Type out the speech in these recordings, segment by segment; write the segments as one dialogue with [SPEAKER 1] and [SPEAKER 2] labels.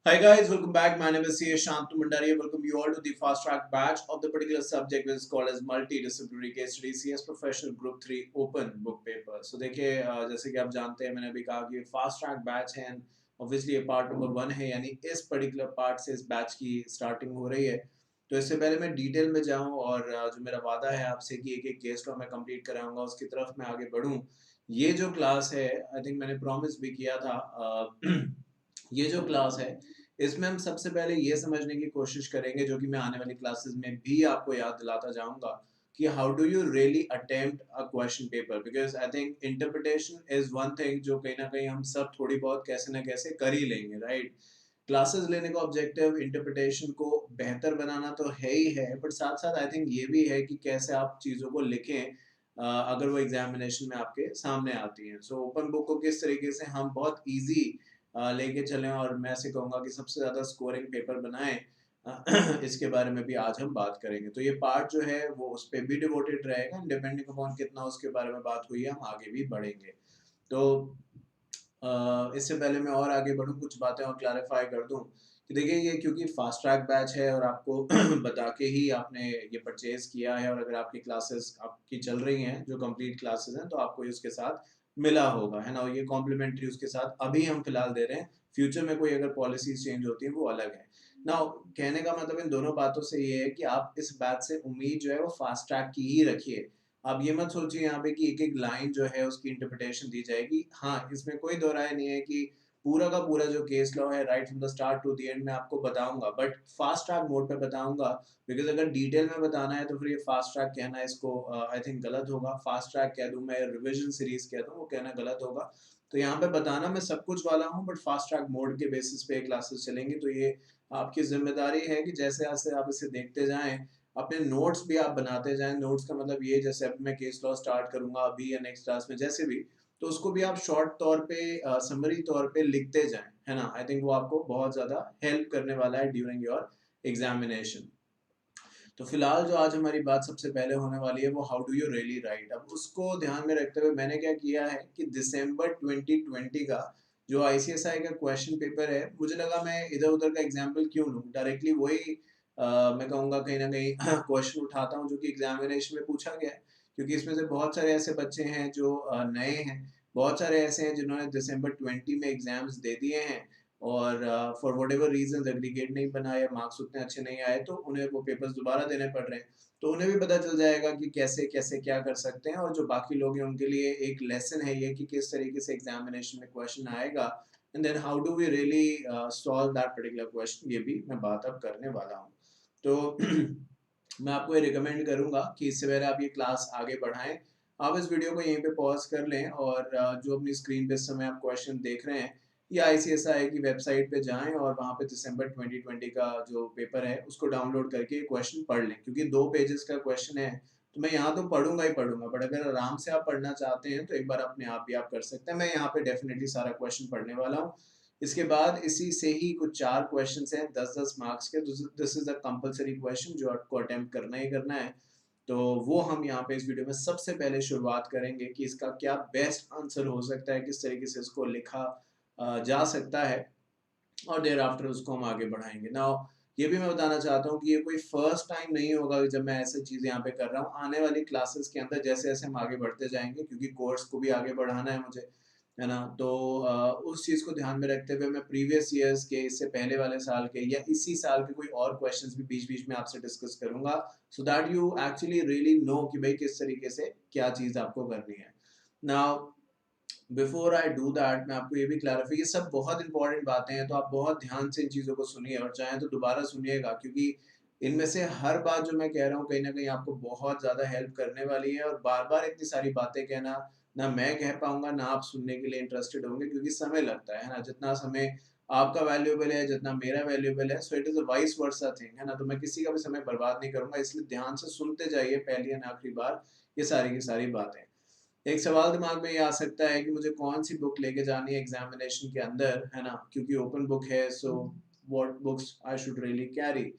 [SPEAKER 1] Hi guys, welcome back. My name is C. Shantu Mandari. Welcome you all to the fast track batch of the particular subject which is called as multidisciplinary case study CS Professional Group 3 Open Book Paper. So देखिए जैसे कि आप जानते हैं मैंने अभी कहा कि फास्ट ट्रैक बैच है एंड ऑब्वियसली ये पार्ट नंबर 1 है यानी इस पर्टिकुलर पार्ट से इस बैच की स्टार्टिंग हो रही है। तो इससे पहले मैं डिटेल में जाऊं और जो मेरा वादा है आपसे कि एक एक केस लॉ मैं कंप्लीट कराऊंगा उसकी तरफ मैं आगे बढ़ूं। ये जो क्लास है आई थिंक मैंने प्रॉमिस भी किया था ये जो क्लास है इसमें हम सबसे पहले ये समझने की कोशिश करेंगे जो कि मैं आने वाली क्लासेस में भी आपको याद दिलाता जाऊंगा कि how do you really attempt a question paper because I think interpretation is one thing जो कहीं ना कहीं हम सब थोड़ी बहुत कैसे ना कैसे कर ही लेंगे राइट। क्लासेस लेने का ऑब्जेक्टिव इंटरप्रिटेशन को बेहतर बनाना तो है ही है बट साथ साथ आई थिंक ये भी है कि कैसे आप चीज़ों को लिखें अगर वो एग्जामिनेशन में आपके सामने आती हैं। सो ओपन बुक को किस तरीके से हम बहुत इजी लेके चलें और मैं ऐसे कहूँगा कि सबसे ज़्यादा स्कोरिंग पेपर बनाएं इसके बारे में भी आज हम बात करेंगे। तो ये पार्ट जो है वो उस पर भी डिवोटेड रहेगा डिपेंडिंग अपॉन कितना उसके बारे में बात हुई है हम आगे भी बढ़ेंगे। तो इससे पहले मैं और आगे बढ़ूँ कुछ बातें और क्लैरिफाई कर दूँ कि देखिए ये क्योंकि फास्ट ट्रैक बैच है और आपको बता के ही आपने ये परचेज किया है और अगर आपकी क्लासेस आपकी चल रही हैं जो कंप्लीट क्लासेस हैं तो आपको उसके साथ मिला होगा है ना। ये कॉम्प्लीमेंट्री उसके साथ अभी हम फिलहाल दे रहे हैं। फ्यूचर में कोई अगर पॉलिसीज चेंज होती है वो अलग है ना। कहने का मतलब इन दोनों बातों से ये है कि आप इस बैच से उम्मीद जो है वो फास्ट ट्रैक की ही रखिए। आप ये मत सोचिए यहाँ पे कि एक एक लाइन जो है उसकी इंटरप्रिटेशन दी जाएगी। हाँ इसमें कोई दो राय नहीं है कि पूरा का पूरा जो केस लॉ है right from the start to the end मैं आपको बताऊंगा बट फास्ट ट्रैक मोड पे बताऊंगा। बिकॉज अगर डिटेल में बताना है तो फिर ये फास्ट ट्रैक कहना इसको आई थिंक गलत होगा। फास्ट ट्रैक कह दूं मैं रिविजन सीरीज कह दूं वो कहना गलत होगा। तो यहाँ पे बताना मैं सब कुछ वाला हूँ बट फास्ट ट्रैक मोड के बेसिस पे क्लासेस चलेंगी। तो ये आपकी जिम्मेदारी है कि जैसे जैसे आप इसे देखते जाएं अपने नोट्स भी आप बनाते जाएं। नोट्स का मतलब ये जैसे अब मैं केस लॉ स्टार्ट करूंगा अभी या नेक्स्ट क्लास में जैसे भी तो उसको भी आप शॉर्ट तौर पे समरी तौर पे लिखते जाएं है ना। आई थिंक वो आपको बहुत ज़्यादा हेल्प करने वाला है ड्यूरिंग योर एग्जामिनेशन। तो फिलहाल जो आज हमारी बात सबसे पहले होने वाली है वो how do you really right. अब उसको ध्यान में रखते हुए मैंने क्या किया है कि दिसंबर 2020 का जो आईसीएसआई का क्वेश्चन पेपर है मुझे लगा मैं इधर उधर का एग्जाम्पल क्यों लूँ डायरेक्टली वही मैं कहूँगा कहीं ना कहीं क्वेश्चन उठाता हूँ जो कि एग्जामिनेशन में पूछा गया है। क्योंकि इसमें से बहुत सारे ऐसे बच्चे हैं जो नए हैं। बहुत सारे ऐसे हैं जिन्होंने दिसंबर 20 में एग्जाम्स दे दिए हैं और for whatever reason aggregate नहीं बना या मार्क्स उतने अच्छे नहीं आए तो उन्हें वो पेपर्स दोबारा देने पड़ रहे हैं। तो उन्हें भी पता चल जाएगा कि कैसे कैसे क्या कर सकते हैं और जो बाकी लोग हैं उनके लिए एक लेसन है ये कि किस तरीके से एग्जामिनेशन में क्वेश्चन आएगा and then how do we really solve that particular question. ये भी मैं बात अब करने वाला हूँ। तो मैं आपको ये रिकमेंड करूंगा कि इससे पहले आप ये क्लास आगे बढ़ाएं। आप इस वीडियो को यहीं पे पॉज कर लें और जो अपनी स्क्रीन पे इस समय आप क्वेश्चन देख रहे हैं या आईसीएसआई की वेबसाइट पे जाएं और वहाँ पे दिसंबर 2020 का जो पेपर है उसको डाउनलोड करके क्वेश्चन पढ़ लें। क्योंकि 2 पेजेस का क्वेश्चन है तो मैं यहाँ तो पढ़ूंगा ही पढ़ूंगा बट अगर आराम से आप पढ़ना चाहते हैं तो एक बार अपने आप भी आप कर सकते हैं। मैं यहाँ पे डेफिनेटली सारा क्वेश्चन पढ़ने वाला हूँ। इसके बाद इसी से ही कुछ 4 क्वेश्चन हैं 10-10 मार्क्स के। This is a compulsory question जो आपको अटेम्प्ट करना ही करना है। तो वो हम यहाँ पे इस वीडियो में सबसे पहले शुरुआत करेंगे कि इसका क्या बेस्ट आंसर हो सकता है किस तरीके से इसको लिखा जा सकता है और देर आफ्टर उसको हम आगे बढ़ाएंगे। नाउ ये भी मैं बताना चाहता हूँ कि ये कोई फर्स्ट टाइम नहीं होगा कि जब मैं ऐसे चीज़ यहाँ पे कर रहा हूँ। आने वाली क्लासेस के अंदर जैसे जैसे हम आगे बढ़ते जाएंगे क्योंकि कोर्स को भी आगे बढ़ाना है मुझे है ना। तो उस चीज़ को ध्यान में रखते हुए मैं प्रीवियस ईयर्स के इससे पहले वाले साल के या इसी साल के कोई और क्वेश्चंस भी बीच बीच में आपसे डिस्कस करूंगा so that you actually really know कि भाई किस तरीके से क्या चीज़ आपको करनी है। Now before I do that मैं आपको ये भी क्लैरिफाई ये सब बहुत इंपॉर्टेंट बातें हैं तो आप बहुत ध्यान से इन चीज़ों को सुनिए और चाहें तो दोबारा सुनिएगा क्योंकि इनमें से हर बात जो मैं कह रहा हूँ कहीं ना कहीं आपको बहुत ज़्यादा हेल्प करने वाली है। और बार बार इतनी सारी बातें कहना ना मैं कह पाऊंगा ना आप सुनने के लिए इंटरेस्टेड होंगे क्योंकि समय लगता है ना। जितना समय आपका वैल्यूएबल है जितना मेरा वैल्यूएबल है so it is a vice versa thing है ना। तो मैं किसी का भी समय बर्बाद नहीं करूंगा इसलिए ध्यान से सुनते जाइए पहली या आखिरी बार ये सारी की सारी बातें। एक सवाल दिमाग में ये आ सकता है कि मुझे कौन सी बुक लेके जानी है एग्जामिनेशन के अंदर है ना क्योंकि ओपन बुक है। So what books I should really carry.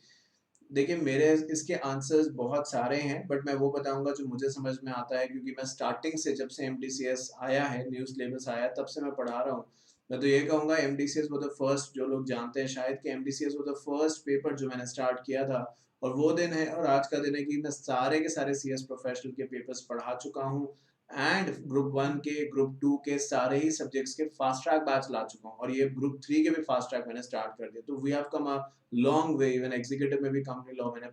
[SPEAKER 1] देखिए मेरे इसके आंसर्स बहुत सारे हैं बट मैं वो बताऊंगा जो मुझे समझ में आता है क्योंकि मैं स्टार्टिंग से जब से एमटीसीएस आया है न्यू सिलेबस आया है तब से मैं पढ़ा रहा हूँ। मैं तो ये कहूँगा एमडीसीएस वो द फर्स्ट, जो लोग जानते हैं शायद कि एमडीसीएस वो द फर्स्ट पेपर जो मैंने स्टार्ट किया था, और वो दिन है और आज का दिन है कि मैं सारे के सारे सीएस प्रोफेशनल के पेपर्स पढ़ा चुका हूँ, एंड ग्रुप 1 के, ग्रुप 2 के सारे ही सब्जेक्ट्स के फास्ट ट्रैक बैच ला चुका हूँ, और ये ग्रुप 3 के भी फास्ट ट्रैक मैंने स्टार्ट कर दिया। तो we have come a long way. Even executive में भी कंपनी लॉ मैंने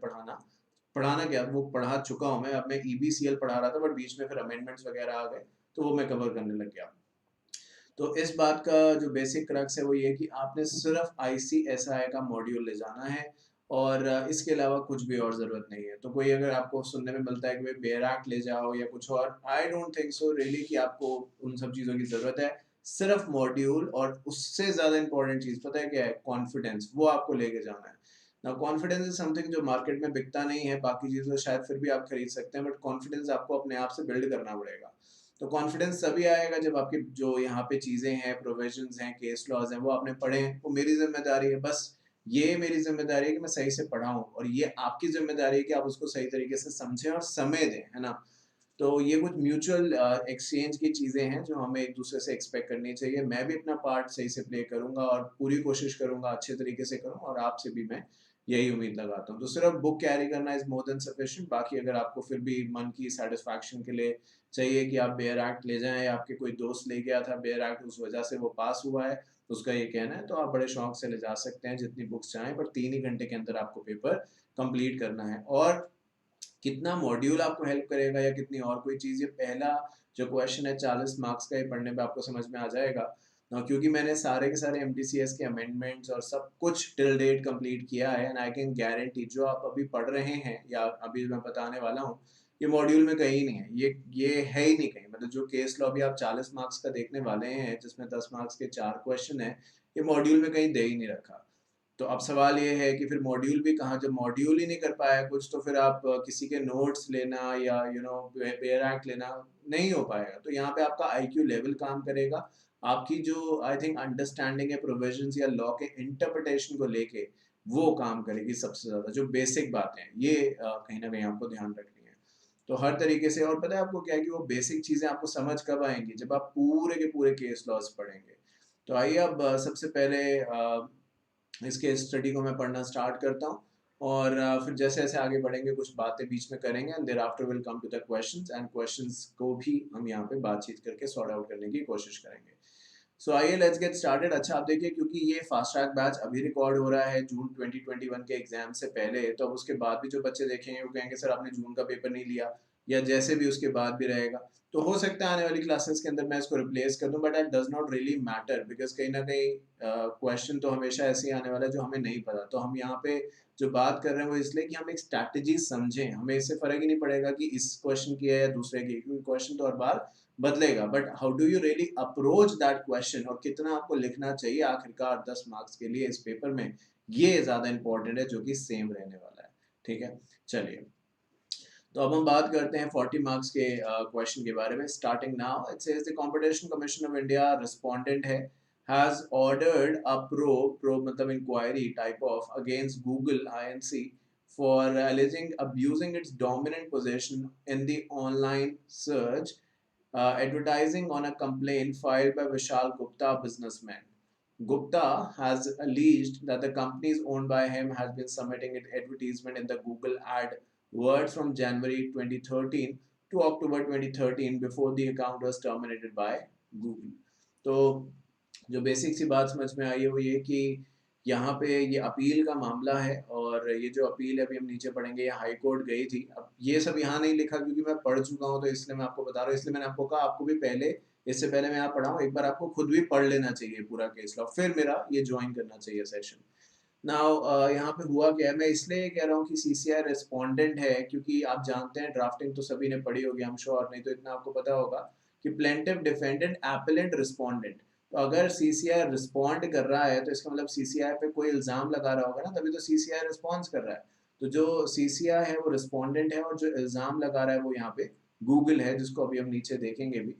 [SPEAKER 1] पढ़ाना क्या, वो पढ़ा चुका हूँ मैं। अब मैं ईबीसीएल पढ़ा रहा था, बट बीच में फिर अमेंडमेंट्स वगैरह आ गए, तो वो मैं कवर करने लग गया। तो इस बात का जो बेसिक क्रक्स है वो ये कि आपने सिर्फ आईसीएसआई का मॉड्यूल ले जाना है, और इसके अलावा कुछ भी और ज़रूरत नहीं है। तो कोई अगर आपको सुनने में मिलता है कि भाई बेयर एक्ट ले जाओ या कुछ और, I don't think so really कि आपको उन सब चीज़ों की ज़रूरत है। सिर्फ मॉड्यूल, और उससे ज़्यादा इंपॉर्टेंट चीज़ पता है क्या है? कॉन्फिडेंस, वो आपको लेके जाना है। ना कॉन्फिडेंस इज समथिंग जो मार्केट में बिकता नहीं है, बाकी चीज़ें तो शायद फिर भी आप खरीद सकते हैं, बट कॉन्फिडेंस आपको अपने आप से बिल्ड करना पड़ेगा। तो कॉन्फिडेंस तभी आएगा जब आपकी जो यहाँ पे चीज़ें हैं, प्रोविजंस हैं, केस लॉज हैं, वो आपने पढ़े हैं। वो मेरी जिम्मेदारी है, बस ये मेरी जिम्मेदारी है कि मैं सही से पढ़ाऊँ, और ये आपकी जिम्मेदारी है कि आप उसको सही तरीके से समझें और समय दें, है ना? तो ये कुछ म्यूचुअल एक्सचेंज की चीज़ें हैं जो हमें एक दूसरे से एक्सपेक्ट करनी चाहिए। मैं भी अपना पार्ट सही से प्ले करूँगा और पूरी कोशिश करूँगा अच्छे तरीके से करूँ, और आपसे भी मैं यही उम्मीद लगाता हूँ। तो सिर्फ बुक कैरी करना इज़ मोर देन सफिशिएंट। बाकी अगर आपको फिर भी मन की सैटिस्फैक्शन के लिए चाहिए कि आप बेयर एक्ट ले जाएँ, या आपके कोई दोस्त ले गया था बेयर एक्ट, उस वजह से वो पास हुआ है, उसका ये कहना है, तो आप बड़े शौक से ले जा सकते हैं जितनी बुक्स चाहें, पर 3 ही घंटे के अंदर आपको पेपर कंप्लीट करना है। और कितना मॉड्यूल आपको हेल्प करेगा या कितनी और कोई चीज़, ये पहला जो क्वेश्चन है 40 मार्क्स का, ये पढ़ने पे आपको समझ में आ जाएगा। क्योंकि मैंने सारे के सारे एमटीसीएस के अमेंडमेंट्स और सब कुछ टिल डेट कंप्लीट किया है, एंड आई कैन गारंटी जो आप अभी पढ़ रहे हैं या अभी मैं बताने वाला हूँ, ये मॉड्यूल में कहीं नहीं है, ये है ही नहीं कहीं। मतलब जो केस लॉ अभी आप 40 मार्क्स का देखने वाले हैं, जिसमें 10 मार्क्स के 4 क्वेश्चन है, ये मॉड्यूल में कहीं दे ही नहीं रखा। तो अब सवाल ये है कि फिर मॉड्यूल भी कहाँ, जब मॉड्यूल ही नहीं कर पाया कुछ, तो फिर आप किसी के नोट्स लेना या बेयर एक्ट लेना नहीं हो पाएगा। तो यहाँ पे आपका आईक्यू लेवल काम करेगा, आपकी जो आई थिंक अंडरस्टैंडिंग है प्रोविजंस या लॉ के इंटरप्रिटेशन को लेके, वो काम करेगी सबसे ज़्यादा। जो बेसिक बातें हैं ये कहीं ना कहीं आपको ध्यान रखनी है। तो हर तरीके से, और पता है आपको क्या है कि वो बेसिक चीज़ें आपको समझ कब आएंगी, जब आप पूरे के पूरे केस लॉज पढ़ेंगे। तो आइए अब सबसे पहले इसके स्टडी को मैं पढ़ना स्टार्ट करता हूँ, और फिर जैसे जैसे आगे बढ़ेंगे कुछ बातें बीच में करेंगे, and thereafter will come to the questions, and questions को भी हम यहाँ पे बातचीत करके सॉर्ट आउट करने की कोशिश करेंगे। सो आइए लेट्स गेट स्टार्टेड। अच्छा आप देखिए, क्योंकि ये फास्ट ट्रैक बैच अभी रिकॉर्ड हो रहा है जून 2021 के एग्जाम से पहले, तो अब उसके बाद भी जो बच्चे देखेंगे वो कहेंगे सर आपने जून का पेपर नहीं लिया, या जैसे भी उसके बाद भी रहेगा। तो हो सकता है आने वाली क्लासेस के अंदर मैं इसको रिप्लेस कर दूं, but it does not really matter, because कहीं ना कहीं क्वेश्चन तो हमेशा ऐसे ही आने वाला है जो हमें नहीं पता। तो हम यहाँ पे जो बात कर रहे हैं वो इसलिए कि हम एक स्ट्रैटेजी समझें, हमें इससे फर्क ही नहीं पड़ेगा कि इस क्वेश्चन की है या दूसरे की, क्योंकि क्वेश्चन तो हर बार बदलेगा, but how do you really approach that question, और कितना आपको लिखना चाहिए आखिरकार 10 मार्क्स के लिए इस पेपर में, ये ज्यादा इंपॉर्टेंट है, जो कि सेम रहने वाला है। ठीक है, चलिए। तो अब हम बात करते हैं 40 मार्क्स के क्वेश्चन के बारे में। Starting now, it says the competition commission of India respondent है has ordered a probe मतलब inquiry type of against Google Inc for alleging abusing its dominant position in the online search advertising on a complaint filed by Vishal Gupta, businessman. Gupta has alleged that the companies owned by him has been submitting its advertisement in the Google ad words from January 2013 to October 2013 before the account was terminated by Google. तो जो basic सी बात समझ में आई है वो ये कि यहाँ पे ये अपील का मामला है, और ये जो अपील है अभी हम नीचे पढ़ेंगे, ये हाई कोर्ट गई थी। अब ये सब यहाँ नहीं लिखा क्योंकि मैं पढ़ चुका हूँ, तो इसलिए मैं आपको बता रहा हूँ। इसलिए मैंने आपको कहा आपको भी पहले, इससे पहले मैं यहाँ पढ़ा हूँ, एक बार आपको खुद भी पढ़ लेना चाहिए पूरा केस लॉ, फिर मेरा ये ज्वाइन करना चाहिए सेशन। नाउ यहाँ पे हुआ क्या है, मैं इसलिए कह रहा हूँ कि सीसीआई रिस्पोंडेंट है, क्योंकि आप जानते हैं ड्राफ्टिंग तो सभी ने पढ़ी होगी, हम श्योर, नहीं तो इतना आपको पता होगा कि प्लेंटिफ डिफेंडेंट एपेलेंट रिस्पोंडेंट। तो अगर सीसीआई रिस्पॉन्ड कर रहा है तो इसका मतलब सीसीआई पे कोई इल्जाम लगा रहा होगा ना, तभी तो सीसीआई रिस्पॉन्स कर रहा है। तो जो सीसीआई है वो रिस्पोंडेंट है, और जो इल्जाम लगा रहा है वो यहाँ पे गूगल है, जिसको अभी हम नीचे देखेंगे भी।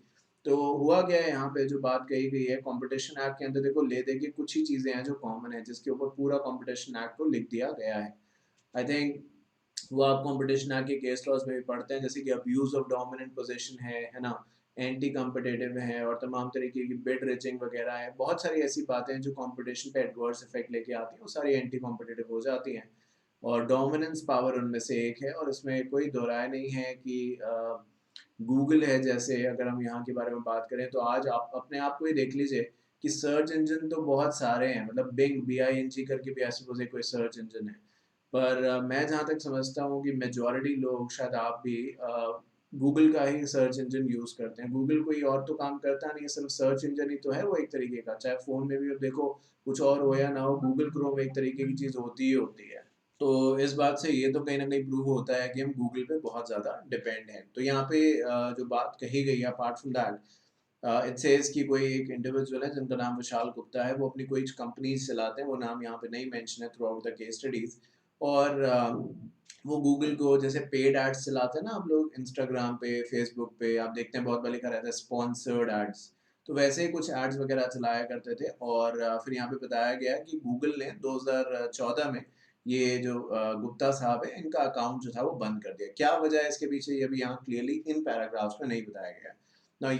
[SPEAKER 1] तो हुआ क्या है यहाँ पे, जो बात कही गई है कंपटीशन एक्ट के अंदर, देखो ले दे के कुछ ही चीजें हैं जो कॉमन है, जिसके ऊपर पूरा कंपटीशन एक्ट को लिख दिया गया है। आई थिंक वो आप कंपटीशन एक्ट के केस लॉज में भी पढ़ते हैं, जैसे कि अब्यूज ऑफ डोमिनेंट पोजीशन है ना, एंटी कॉम्पिटिटिव हैं और तमाम तरीके की बिड रिचिंग वगैरह है। बहुत सारी ऐसी बातें हैं जो कंपटीशन पे एडवर्स इफेक्ट लेके आती हैं, वो सारी एंटी कॉम्पिटिटिव हो जाती हैं और डोमिनेंस पावर उनमें से एक है और इसमें कोई दो राय नहीं है कि गूगल है, जैसे अगर हम यहाँ के बारे में बात करें तो आज आप अपने आप को ही देख लीजिए कि सर्च इंजन तो बहुत सारे हैं, मतलब बिंग BING करके भी ऐसे मुझे कोई सर्च इंजन है, पर मैं जहाँ तक समझता हूँ कि मेजॉरिटी लोग, शायद आप भी, गूगल का ही सर्च इंजन यूज़ करते हैं। गूगल कोई और तो काम करता नहीं है, सिर्फ सर्च इंजन ही तो है वो एक तरीके का, चाहे फ़ोन में भी अब देखो कुछ और हो या ना हो, गूगल क्रोम एक तरीके की चीज़ होती ही होती है। तो इस बात से ये तो कहीं न कहीं प्रूव होता है कि हम गूगल पे बहुत ज़्यादा डिपेंड हैं। तो यहाँ पे जो बात कही गई है apart from that, it says कि कोई एक इंडिविजुअल है जिनका नाम विशाल गुप्ता है, वो अपनी कोई कंपनीज़ चलाते हैं, वो नाम यहाँ पे नहीं मेंशन है through out the case studies और वो गूगल को जैसे पेड एड्स चलाते हैं ना आप लोग इंस्टाग्राम पे, फेसबुक पे, आप देखते हैं बहुत बार लिखा रहता है स्पॉन्सर्ड एड्स, तो वैसे ही कुछ एड्स वगैरह चलाया करते थे और फिर यहाँ पे बताया गया कि गूगल ने 2014 में ये जो गुप्ता साहब है, इनका अकाउंट जो था वो बंद कर दिया। क्या वजह है इसके पीछे, ये भी यहाँ क्लियरली इन पैराग्राफ्स में नहीं बताया गया है। ना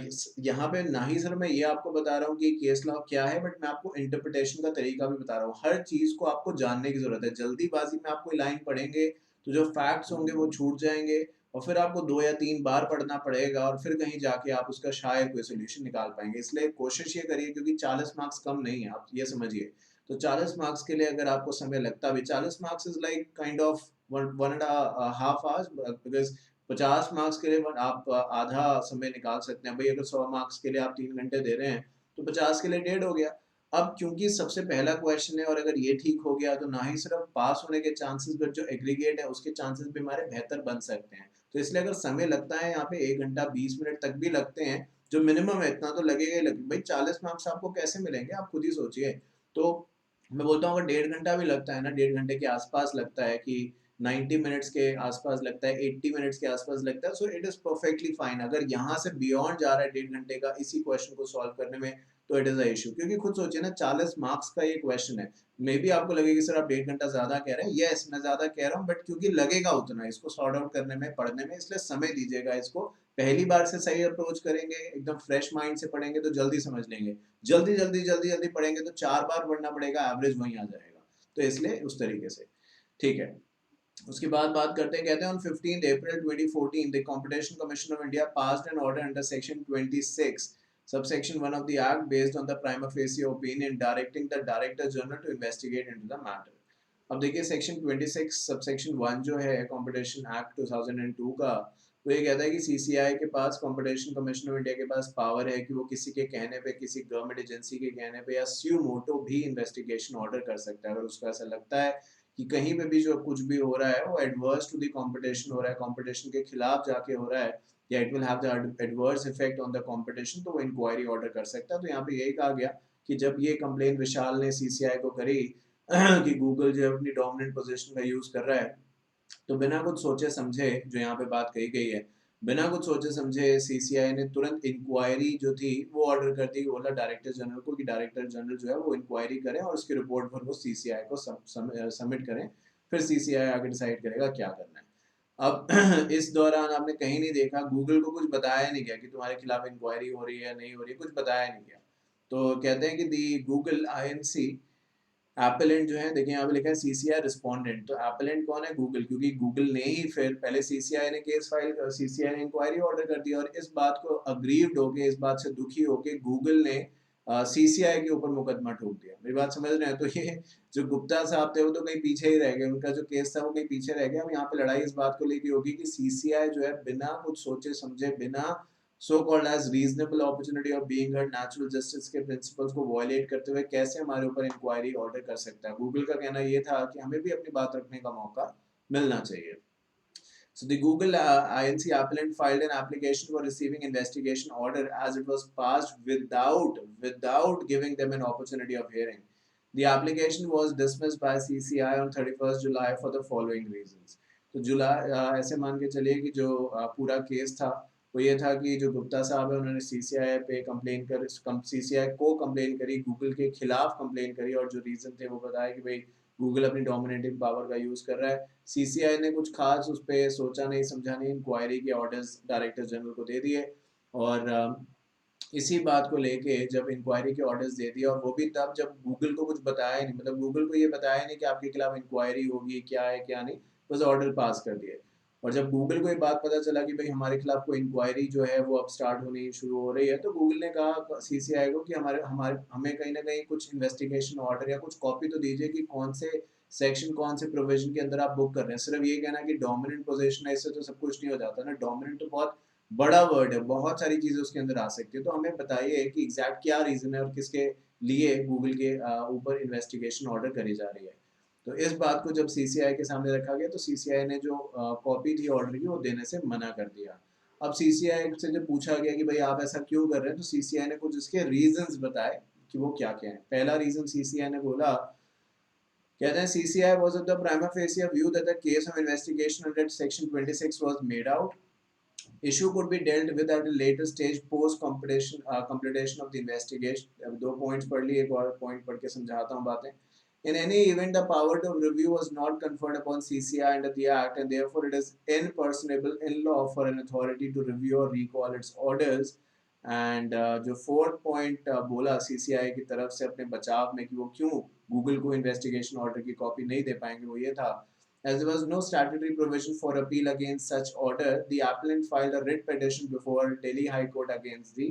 [SPEAKER 1] यहाँ पे ना ही सिर्फ मैं ये आपको बता रहा हूँ कि केस लॉ क्या है, बट मैं आपको इंटरप्रिटेशन का तरीका भी बता रहा हूँ। हर चीज़ को आपको जानने की ज़रूरत है। जल्दीबाज़ी में आप कोई लाइन पढ़ेंगे, तो जो फैक्ट्स होंगे वो छूट जाएँगे और फिर आपको 2 या 3 बार पढ़ना पड़ेगा और फिर कहीं जाके आप उसका शायद कोई सॉल्यूशन निकाल पाएँगे। इसलिए कोशिश ये करिए, क्योंकि 40 मार्क्स कम नहीं है, आप ये समझिए। तो 40 मार्क्स के लिए अगर आपको समय लगता भी, 40 marks is like kind of 1 and half hours, because 50 marks के लिए आप आधा समय निकाल सकते हैं। भाई अगर 100 मार्क्स के लिए आप 3 घंटे दे रहे हैं, तो 50 के लिए डेढ़ हो गया। अब क्योंकि सबसे पहला क्वेश्चन है और अगर ये ठीक हो गया तो ना ही सिर्फ पास होने के चांसेस, बट जो एग्रीगेट है उसके चांसेस भी हमारे बेहतर बन सकते हैं। तो इसलिए अगर समय लगता है यहाँ पे 1 घंटा 20 मिनट तक भी लगते हैं, जो मिनिमम है इतना तो लगेगा ही लगेगा। भाई 40 मार्क्स आपको कैसे मिलेंगे, आप खुद ही सोचिए। तो मैं बोलता हूँ अगर डेढ़ घंटा भी लगता है ना, डेढ़ घंटे के आसपास लगता है कि 90 मिनट्स के आसपास लगता है, 80 मिनट्स के आसपास लगता है, so it is perfectly fine. अगर यहाँ से बियॉन्ड जा रहा है डेढ़ घंटे का इसी क्वेश्चन को सॉल्व करने में, तो इट इज़ अ इश्यू। क्योंकि खुद सोचिए ना, 40 मार्क्स का ये क्वेश्चन है, मे बी आपको लगेगा सर आप डेढ़ घंटा ज़्यादा कह रहे हैं। येस, मैं ज़्यादा कह रहा हूँ, बट क्योंकि लगेगा उतना इसको सॉर्ट आउट करने में, पढ़ने में, इसलिए समय दीजिएगा इसको। पहली बार से सही अप्रोच करेंगे, एकदम फ्रेश माइंड से पढ़ेंगे तो जल्दी समझ लेंगे। जल्दी पढ़ेंगे तो 4 बार पढ़ना पड़ेगा, एवरेज वहीं आ जाएगा। तो इसलिए उस तरीके से, ठीक है। उसके बाद बात करते हैं, कहते हैं on 15th April 2014 the Competition Commission of India passed an order under section 26 subsection 1 of the act based on the prima facie opinion directing the director general to investigate into the matter। अब देखिए section 26 subsection 1 जो है competition act 2002 का, वो ये कहता है कि सीसीआई के पास, कंपटीशन कमीशन ऑफ इंडिया के पास पावर है कि वो किसी के कहने पे, किसी गवर्नमेंट एजेंसी के कहने पे या स्यू मोटो भी इन्वेस्टिगेशन ऑर्डर कर सकता है। अगर उसको ऐसा लगता है कि कहीं पे भी जो कुछ भी हो रहा है वो एडवर्स टू द कंपटीशन हो रहा है, कंपटीशन के खिलाफ जाके हो रहा है, या it will have the adverse effect on the competition, तो वो इंक्वायरी ऑर्डर कर सकता है। तो यहाँ पे यही कहा गया कि जब ये कंप्लेन विशाल ने सीसीआई को करी कि गूगल जो है अपनी डोमिनेंट पोजीशन का यूज कर रहा है, तो बिना कुछ सोचे समझे, जो यहाँ पे बात कही गई है, बिना कुछ सोचे समझे सीसीआई ने तुरंत इंक्वायरी जो थी वो ऑर्डर कर दी, बोला डायरेक्टर जनरल को कि डायरेक्टर जनरल जो है वो इंक्वायरी करें और उसकी रिपोर्ट पर वो सीसीआई को सबमिट करें। फिर सीसीआई आगे डिसाइड करेगा क्या करना है। अब इस दौरान आपने कहीं नहीं देखा, गूगल को कुछ बताया नहीं गया कि तुम्हारे खिलाफ इंक्वायरी हो रही है या नहीं हो रही है, कुछ बताया नहीं गया। तो कहते हैं कि दी गूगल INC एपेलेंट जो है, देखिए यहाँ पे लिखा है सीसीआई रिस्पोंडेंट, तो एपेलेंट कौन है, गूगल, क्योंकि गूगल ने ही फिर पहले सीसीआई ने केस फाइल, सीसीआई ने इंक्वायरी ऑर्डर कर दिया और इस बात को अग्रीव्ड होके, इस बात से दुखी होके गूगल ने सीसीआई के ऊपर मुकदमा ठोक दिया। मेरी बात समझ रहे हैं? तो ये जो गुप्ता साहब थे वो तो कहीं पीछे ही रह गए, उनका जो केस था वो कहीं पीछे रह गया। अब यहाँ पे लड़ाई इस बात को लेके होगी कि सीसीआई जो है बिना कुछ सोचे समझे, बिना so called as reasonable opportunity of being heard, natural justice के प्रिंसिपल्स को वायलेट करते हुए कैसे हमारे ऊपर इंक्वायरी ऑर्डर कर सकता है। गूगल का कहना ये था कि हमें भी अपनी बात रखने का मौका मिलना चाहिए। So the Google INC appellant filed an application for receiving investigation order as it was passed without giving them an opportunity of hearing. The application was dismissed by CCI on 31st July for the following reasons. तो जुलाई ऐसे मान के चलिए कि जो पूरा case था वो ये था कि जो गुप्ता साहब है उन्होंने सीसीआई पे कंप्लेन कर, सीसीआई को कंप्लेन करी, गूगल के खिलाफ कंप्लेन करी और जो रीजन थे वो बताया कि भाई गूगल अपनी डोमिनेटिंग पावर का यूज कर रहा है। सीसीआई ने कुछ खास उस पर सोचा नहीं समझा नहीं, इंक्वायरी के ऑर्डर्स डायरेक्टर जनरल को दे दिए और इसी बात को लेके जब इंक्वायरी के ऑर्डर्स दे दिए, और वो भी तब जब गूगल को कुछ बताया नहीं, मतलब गूगल को ये बताया नहीं कि आपके खिलाफ इंक्वायरी होगी, क्या है क्या नहीं, बस ऑर्डर पास कर दिए। और जब गूगल को ये बात पता चला कि भाई हमारे खिलाफ कोई इंक्वायरी जो है वो अब स्टार्ट होनी शुरू हो रही है, तो गूगल ने कहा सीसीआई को कि हमारे हमारे हमें कहीं ना कहीं कुछ इन्वेस्टिगेशन ऑर्डर या कुछ कॉपी तो दीजिए कि कौन से सेक्शन, कौन से प्रोविजन के अंदर आप बुक कर रहे हैं। सिर्फ ये कहना कि डोमिनेंट पोजीशन है, इससे तो सब कुछ नहीं हो जाता ना। डोमिनेंट तो बहुत बड़ा वर्ड है, बहुत सारी चीजें उसके अंदर आ सकती है। तो हमें बताइए कि एग्जैक्ट क्या रीजन है और किसके लिए गूगल के ऊपर इन्वेस्टिगेशन ऑर्डर करी जा रही है। तो इस बात को जब सीसीआई के सामने रखा गया, तो सीसीआई ने जो कॉपी थी ऑर्डर की वो देने से मना कर दिया। अब सीसीआई से जब पूछा गया कि भाई आप ऐसा क्यों कर रहे हैं, तो सीसीआई ने कुछ इसके रीजंस बताए कि वो क्या क्या है। पहला रीजन सीसीआई ने बोला, कहते हैं CCI was of the prima facie view that the case of investigation under section 26 was made out, issue could be dealt with at a later stage post completion of the investigation। अब दो points पढ़ लिए, एक और point पढ़ के समझाता हूँ बातें। In any event, the power to review was not conferred upon CCI under the Act, and therefore it is impersonable in law for an authority to review or recall its orders। And जो fourth point बोला CCI की तरफ से अपने बचाव में कि वो क्यों गूगल को इन्वेस्टिगेशन ऑर्डर की कॉपी नहीं दे पाएंगे, वो ये था, as there was no statutory provision for appeal against such order, the appellant filed a writ petition before Delhi High Court against the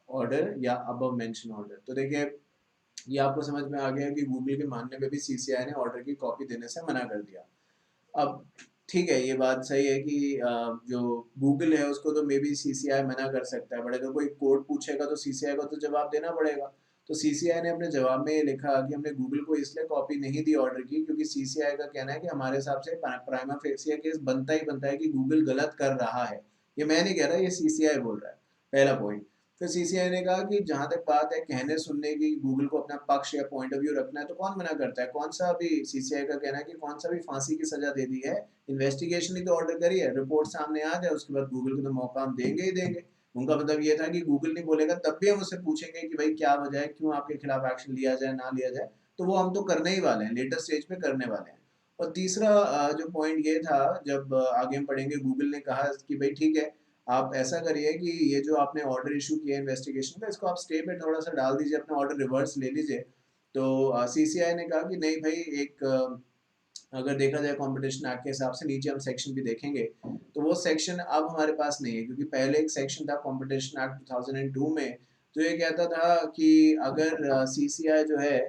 [SPEAKER 1] order या above mentioned order। तो देखिए ये आपको समझ में आ गया कि गूगल के मानने में भी सीसीआई ने ऑर्डर की कॉपी देने से मना कर दिया। अब ठीक है, ये बात सही है कि जो गूगल है उसको तो मे बी सीसीआई मना कर सकता है, बट अगर कोई कोर्ट पूछेगा तो सीसीआई को तो जवाब देना पड़ेगा। तो सीसीआई ने अपने जवाब में ये लिखा कि हमने गूगल को इसलिए कॉपी नहीं दी ऑर्डर की क्योंकि सीसीआई का कहना है कि हमारे हिसाब से प्राइमा फेसिया केस बनता ही बनता है कि गूगल गलत कर रहा है। ये मैं नहीं कह रहा, ये सीसीआई बोल रहा है। पहला पॉइंट। फिर सीसीआई ने कहा कि जहां तक बात है कहने सुनने की, गूगल को अपना पक्ष या पॉइंट ऑफ व्यू रखना है, तो कौन मना करता है? कौन सा भी सीसीआई का कहना है कि कौन सा भी फांसी की सजा दे दी है, इन्वेस्टिगेशन ही तो ऑर्डर करी है, रिपोर्ट सामने आ जाए उसके बाद गूगल को तो मौका हम देंगे ही देंगे। उनका मतलब ये था कि गूगल नहीं बोलेगा तब भी हम उससे पूछेंगे कि भाई क्या वजह है, क्यों आपके खिलाफ एक्शन लिया जाए ना लिया जाए। तो वो हम तो करने ही वाले हैं, लेटर स्टेज पे करने वाले हैं। और तीसरा जो पॉइंट ये था, जब आगे हम पढ़ेंगे, गूगल ने कहा कि भाई ठीक है, आप ऐसा करिए कि ये जो आपने ऑर्डर इशू किया इन्वेस्टिगेशन का, इसको आप स्टे पे थोड़ा सा डाल दीजिए, अपना ऑर्डर रिवर्स ले लीजिए। तो सीसीआई ने कहा कि नहीं भाई, एक अगर देखा जाए कंपटीशन एक्ट के हिसाब से, नीचे हम सेक्शन भी देखेंगे, तो वो सेक्शन अब हमारे पास नहीं है, क्योंकि पहले एक सेक्शन था कंपटीशन एक्ट 2002 में, जो ये कहता था कि अगर सीसीआई जो है,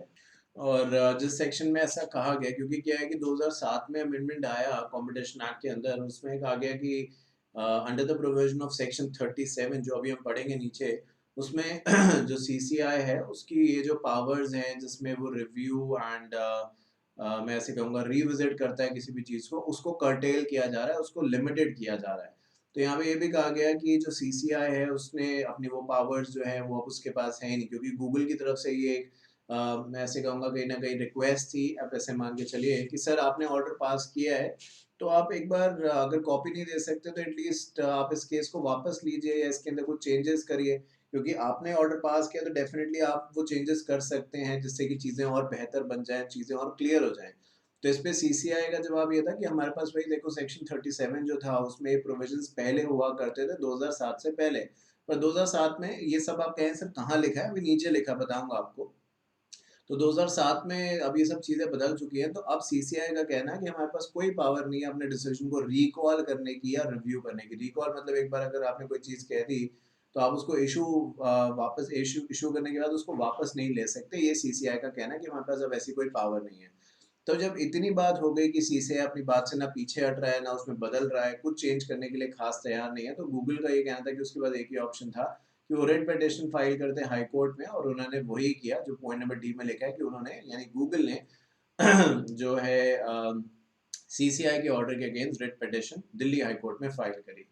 [SPEAKER 1] और जिस सेक्शन में ऐसा कहा गया, क्योंकि क्या है कि 2007 में अमेंडमेंट आया कंपटीशन एक्ट के अंदर, उसमें कहा गया कि under the provision of section 37, जो अभी हम पढ़ेंगे नीचे, उसमें जो सीसीआई है उसकी ये जो पावर्स हैं, जिसमें वो रिव्यू एंड मैं ऐसे कहूँगा रिविजिट करता है किसी भी चीज़ को, उसको कर्टेल किया जा रहा है, उसको लिमिटेड किया जा रहा है। तो यहाँ पे ये भी कहा गया कि जो सीसीआई है उसने अपनी वो पावर्स जो है वो अब उसके पास है ही नहीं, क्योंकि गूगल की तरफ से ये एक मैं ऐसे कहूँगा कहीं ना कहीं रिक्वेस्ट थी। अब ऐसे मान के चलिए कि सर आपने ऑर्डर पास किया है, तो आप एक बार अगर कॉपी नहीं दे सकते तो एटलीस्ट आप इस केस को वापस लीजिए या इसके अंदर कुछ चेंजेस करिए, क्योंकि आपने ऑर्डर पास किया तो डेफिनेटली आप वो चेंजेस कर सकते हैं जिससे कि चीज़ें और बेहतर बन जाएं, चीज़ें और क्लियर हो जाएं। तो इस पे सीसीआई का जवाब ये था कि हमारे पास भाई देखो सेक्शन 37 जो था उसमें ये प्रोविजंस पहले हुआ करते थे 2007 से पहले, पर 2007 में ये सब आप कहें सर कहाँ लिखा है, अभी नीचे लिखा, बताऊंगा आपको। तो 2007 में अब ये सब चीज़ें बदल चुकी हैं, तो अब सीसीआई का कहना है कि हमारे पास कोई पावर नहीं है अपने डिसीजन को रिकॉल करने की या रिव्यू करने की। रिकॉल मतलब एक बार अगर आपने कोई चीज़ कह दी तो आप उसको वापस इशू इशू करने के बाद उसको वापस नहीं ले सकते। ये सीसीआई का कहना है कि हमारे पास अब ऐसी कोई पावर नहीं है। तो जब इतनी बात हो गई कि सीसीआई अपनी बात से ना पीछे हट रहा है ना उसमें बदल रहा है, कुछ चेंज करने के लिए खास तैयार नहीं है, तो गूगल का ये कहना था कि उसके बाद एक ही ऑप्शन था कि वो रेट पिटिशन फाइल करते हैं हाई कोर्ट में, और उन्होंने वही किया जो पॉइंट नंबर डी में लिखा है कि उन्होंने, यानी गूगल ने जो है सीसीआई के ऑर्डर के against rate petition Delhi high court में फाइल करी।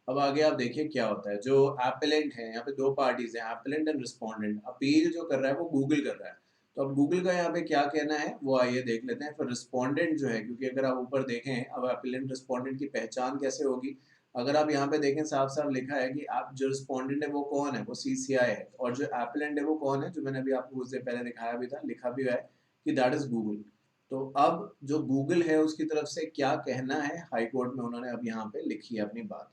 [SPEAKER 1] अब आगे आप देखिए क्या होता है। जो एपेलेंट है, यहाँ पे दो पार्टीज हैं, एपेलेंट एंड रिस्पोंडेंट। अपील जो कर रहा है वो गूगल कर रहा है। तो अब गूगल का यहाँ पे क्या कहना है वो आइए देख लेते हैं। फिर रिस्पोंडेंट जो है, क्योंकि अगर आप ऊपर देखें, अब एपेलेंट रिस्पोंडेंट की पहचान कैसे होगी, अगर आप यहाँ पे देखें साफ साफ लिखा है कि आप जो रिस्पोंडेंट है वो कौन है, वो सीसीआई है, और जो एपेलेंट है वो कौन है, जो मैंने अभी आपको कुछ देर पहले दिखाया भी था, लिखा भी है कि दैट इज गूगल। तो अब जो गूगल है उसकी तरफ से क्या कहना है हाई कोर्ट में, उन्होंने अब यहाँ पे लिखी है अपनी बात।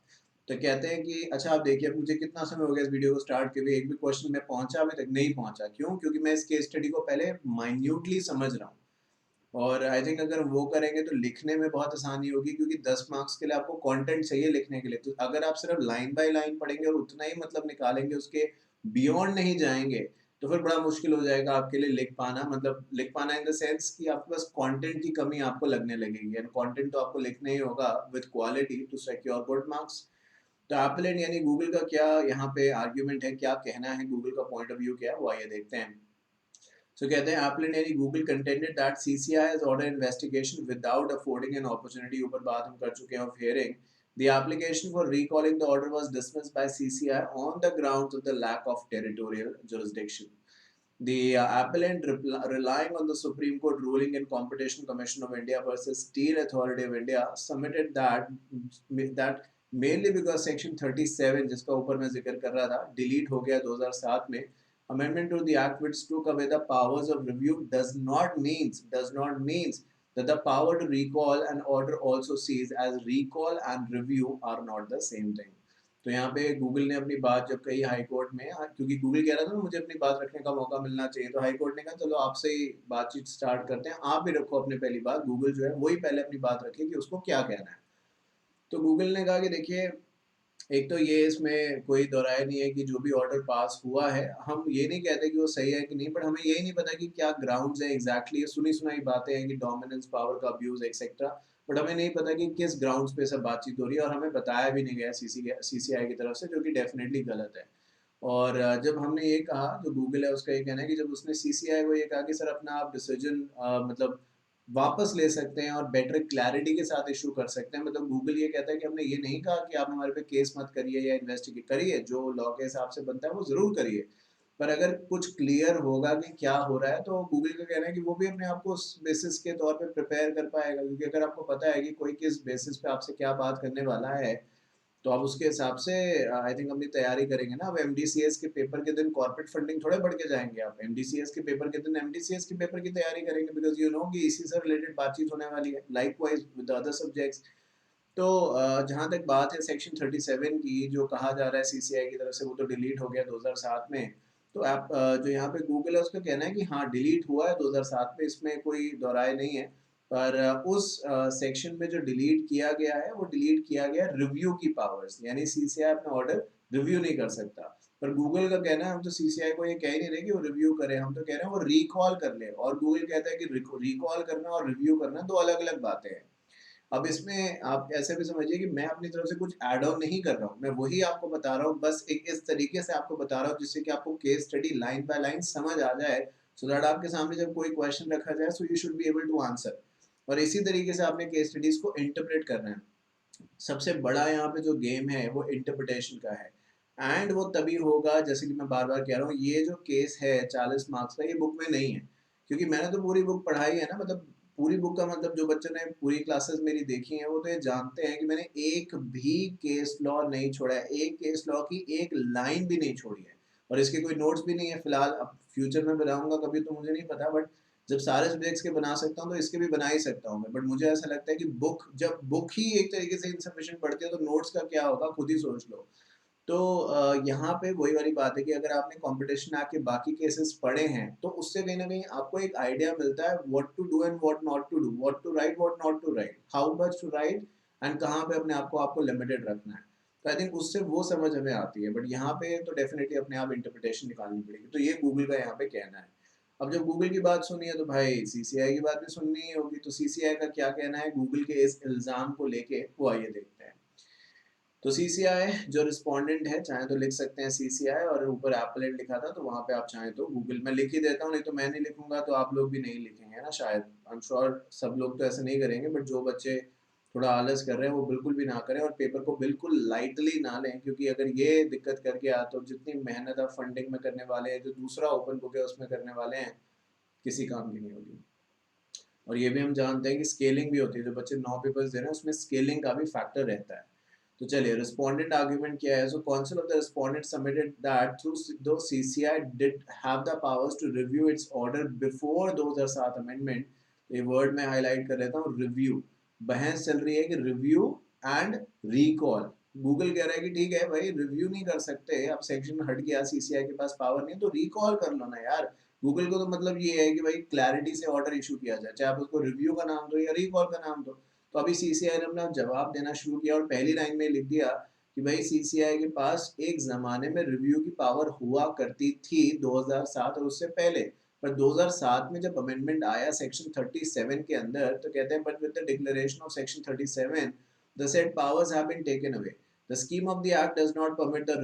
[SPEAKER 1] तो कहते हैं कि अच्छा आप देखिए अब मुझे कितना समय हो गया इस वीडियो को स्टार्ट किए हुए, एक भी क्वेश्चन में पहुंचा अभी तक नहीं पहुंचा, क्यों? क्योंकि मैं इस केस स्टडी को पहले माइन्यूटली समझ रहा हूँ। और आई थिंक अगर वो करेंगे तो लिखने में बहुत आसानी होगी, क्योंकि 10 मार्क्स के लिए आपको कंटेंट चाहिए लिखने के लिए। तो अगर आप सिर्फ लाइन बाय लाइन पढ़ेंगे और उतना ही मतलब निकालेंगे, उसके बियॉन्ड नहीं जाएंगे, तो फिर बड़ा मुश्किल हो जाएगा आपके लिए लिख पाना। मतलब लिख पाना इन द सेंस कि आपके पास कंटेंट की कमी आपको लगने लगेगी, एंड कंटेंट तो आपको लिखना ही होगा with quality to secure good marks. तो एप्पल यानी गूगल का क्या यहाँ पे आर्ग्यूमेंट है, क्या कहना है, गूगल का पॉइंट ऑफ व्यू क्या है, वो आइए देखते हैं। So कहते हैं एप्पल यानी Google contended that CCI has ordered investigation without affording an opportunity, ऊपर बात हम कर चुके हैं, of hearing. The application for recalling the order was dismissed by CCI on the grounds of the lack of territorial jurisdiction. The appellant relying on the Supreme Court ruling in Competition Commission of India versus Steel Authority of India submitted that mainly because Section 37, जिसका ऊपर मैं जिक्र कर रहा था, delete हो गया 2007 में, amendment to the act which took away the powers of review does not means that the power to recall an order also cease, as recall and review are not the same thing. तो यहाँ पे Google ने अपनी बात जब कही high court में, क्योंकि गूगल कह रहा था ना मुझे अपनी बात रखने का मौका मिलना चाहिए, तो हाई कोर्ट ने कहा चलो आपसे ही बातचीत स्टार्ट करते हैं, आप भी रखो अपनी पहली बात। गूगल जो है वही पहले अपनी बात रखे कि उसको क्या कहना है। तो गूगल ने कहा कि देखिए, एक तो ये इसमें कोई दोराय नहीं है कि जो भी ऑर्डर पास हुआ है, हम ये नहीं कहते कि वो सही है कि नहीं, बट हमें यही नहीं पता कि क्या ग्राउंड्स है एग्जैक्टली। ये सुनी सुनाई बातें हैं कि डोमिनेंस, पावर का अब्यूज एक्सेट्रा, बट हमें नहीं पता कि किस ग्राउंड्स पे सब बातचीत हो रही है, और हमें बताया भी नहीं गया सीसीआई की तरफ से, जो कि डेफिनेटली गलत है। और जब हमने ये कहा, जो गूगल है उसका ये कहना है कि जब उसने सीसीआई को ये कहा कि सर अपना आप डिसीजन मतलब वापस ले सकते हैं और बेटर क्लैरिटी के साथ इशू कर सकते हैं, मतलब गूगल ये कहता है कि हमने ये नहीं कहा कि आप हमारे पे केस मत करिए या इन्वेस्टिगेट करिए, जो लॉ के हिसाब से बनता है वो जरूर करिए, पर अगर कुछ क्लियर होगा कि क्या हो रहा है, तो गूगल का कहना है कि वो भी अपने आप को उस बेसिस के तौर पे प्रिपेयर कर पाएगा, क्योंकि अगर आपको पता है कि कोई किस बेसिस पे आपसे क्या बात करने वाला है, तो आप उसके हिसाब से आई थिंक अपनी तैयारी करेंगे ना। अब एमडीसीएस के पेपर के दिन कॉर्पोरेट फंडिंग थोड़े बढ़ के जाएंगे, आप एमडीसीएस के पेपर के दिन एमडीसीएस के पेपर की तैयारी करेंगे, बिकॉज यू नो कि इसी से रिलेटेड बातचीत होने वाली है, लाइकवाइज विद अदर सब्जेक्ट्स। तो जहाँ तक बात है सेक्शन 37 की, जो कहा जा रहा है सीसीआई की तरफ से, वो तो डिलीट हो गया 2007 में। तो आप जो यहाँ पे गूगल है उसका कहना है कि हाँ डिलीट हुआ है 2007 में, इसमें कोई दोराय नहीं है, पर उस सेक्शन में जो डिलीट किया गया है वो डिलीट किया गया रिव्यू की पावर्स, यानी सीसीआई अपना ऑर्डर रिव्यू नहीं कर सकता। पर गूगल का कहना है हम तो सीसीआई को ये कह ही नहीं रहे कि वो रिव्यू करे, हम तो कह रहे हैं वो रिकॉल कर ले, और गूगल कहता है कि रिकॉल करना और रिव्यू करना दो अलग अलग बातें हैं। अब इसमें आप ऐसे भी समझिए कि मैं अपनी तरफ से कुछ ऐड ऑन नहीं कर रहा हूँ, मैं वही आपको बता रहा हूँ, बस एक इस तरीके से आपको बता रहा हूँ जिससे कि आपको case study line by line समझ आ जाए, सो दैट आपके सामने जब कोई क्वेश्चन रखा जाए, so you should be able to answer. और इसी तरीके से आपने केस स्टडीज को इंटरप्रेट करना है। सबसे बड़ा यहाँ पे जो गेम है वो इंटरप्रिटेशन का है, एंड वो तभी होगा, जैसे कि मैं बार बार कह रहा हूँ, ये जो केस है 40 मार्क्स का, ये बुक में नहीं है, क्योंकि मैंने तो पूरी बुक पढ़ाई है ना। मतलब पूरी बुक का मतलब, जो बच्चों ने पूरी क्लासेस मेरी देखी हैं वो तो ये जानते हैं कि मैंने एक भी केस लॉ नहीं छोड़ा है, एक केस लॉ की एक लाइन भी नहीं छोड़ी है, और इसके कोई नोट्स भी नहीं है फिलहाल। अब फ्यूचर में बनाऊंगा कभी तो मुझे नहीं पता, बट जब सारे सब्जेक्ट्स के बना सकता हूँ तो इसके भी बना ही सकता हूँ मैं। बट मुझे ऐसा लगता है कि बुक, जब बुक ही एक तरीके से इनसफिशिएंट पढ़ती है, तो नोट्स का क्या होगा खुद ही सोच लो। तो यहाँ पे वही वाली बात है कि अगर आपने कंपटीशन एक्ट के बाकी केसेस पढ़े हैं, तो उससे कहीं ना कहीं आपको एक आइडिया मिलता है what to do and what not to do, what to write what not to write, how much to write, and कहाँ पे अपने आप को आपको लिमिटेड रखना है। तो आई थिंक उससे वो समझ हमें आती है, बट यहाँ पे तो डेफिनेटली अपने आप इंटरप्रिटेशन निकालनी पड़ेगी। तो ये गूगल का यहाँ पे कहना है। अब जब गूगल की बात सुनी है तो भाई सीसीआई की बात भी सुननी ही होगी, तो सीसीआई का क्या कहना है गूगल के इस इल्जाम को लेके, वो आइए देखते हैं। तो सीसीआई जो रिस्पोंडेंट है, चाहे तो लिख सकते हैं सीसीआई, और ऊपर एप्पलेट लिखा था तो वहां पे आप चाहें तो गूगल, मैं लिख ही देता हूँ, नहीं तो मैं नहीं लिखूंगा तो आप लोग भी नहीं लिखेंगे ना शायद, आई एम श्योर सब लोग तो ऐसे नहीं करेंगे, बट जो बच्चे थोड़ा आलस कर रहे हैं वो बिल्कुल भी ना करें, और पेपर को बिल्कुल लाइटली ना लें, क्योंकि अगर ये दिक्कत करके आ तो जितनी मेहनत आप फंडिंग में करने वाले हैं, जो दूसरा ओपन बुक है उसमें करने वाले हैं, किसी काम की नहीं होगी। और ये भी हम जानते हैं कि स्केलिंग भी होती है, जो बच्चे 9 पेपर्स दे रहे हैं उसमें स्केलिंग का भी फैक्टर रहता है। तो चलिए रिस्पोंडेंट आर्गुमेंट क्या है। So counsel of the respondent submitted that through do CCI did have the powers to review its order before 2007 amendment. ये वर्ड मैं हाईलाइट कर लेता हूँ, रिव्यू। बहस चल रही है कि रिव्यू एंड रिकॉल, गूगल कह रहा है कि ठीक है भाई, रिव्यू नहीं कर सकते, अब सेक्शन हट गया, सीसीआई के पास पावर नहीं है, तो रिकॉल कर लो ना यार। गूगल को तो मतलब ये है कि भाई क्लैरिटी से ऑर्डर इशू किया जाए, चाहे आप उसको रिव्यू का नाम दो या रिकॉल का नाम दो। तो अभी सीसीआई ने अपना जवाब देना शुरू किया और पहली लाइन में लिख दिया कि भाई सीसीआई के पास एक जमाने में रिव्यू की पावर हुआ करती थी 2007 और उससे पहले, पर 2007 में जब अमेंडमेंट आया सेक्शन 37 के अंदर, तो कहते हैं but with the declaration of section 37 the said powers have been taken away. The scheme of the act does not permit the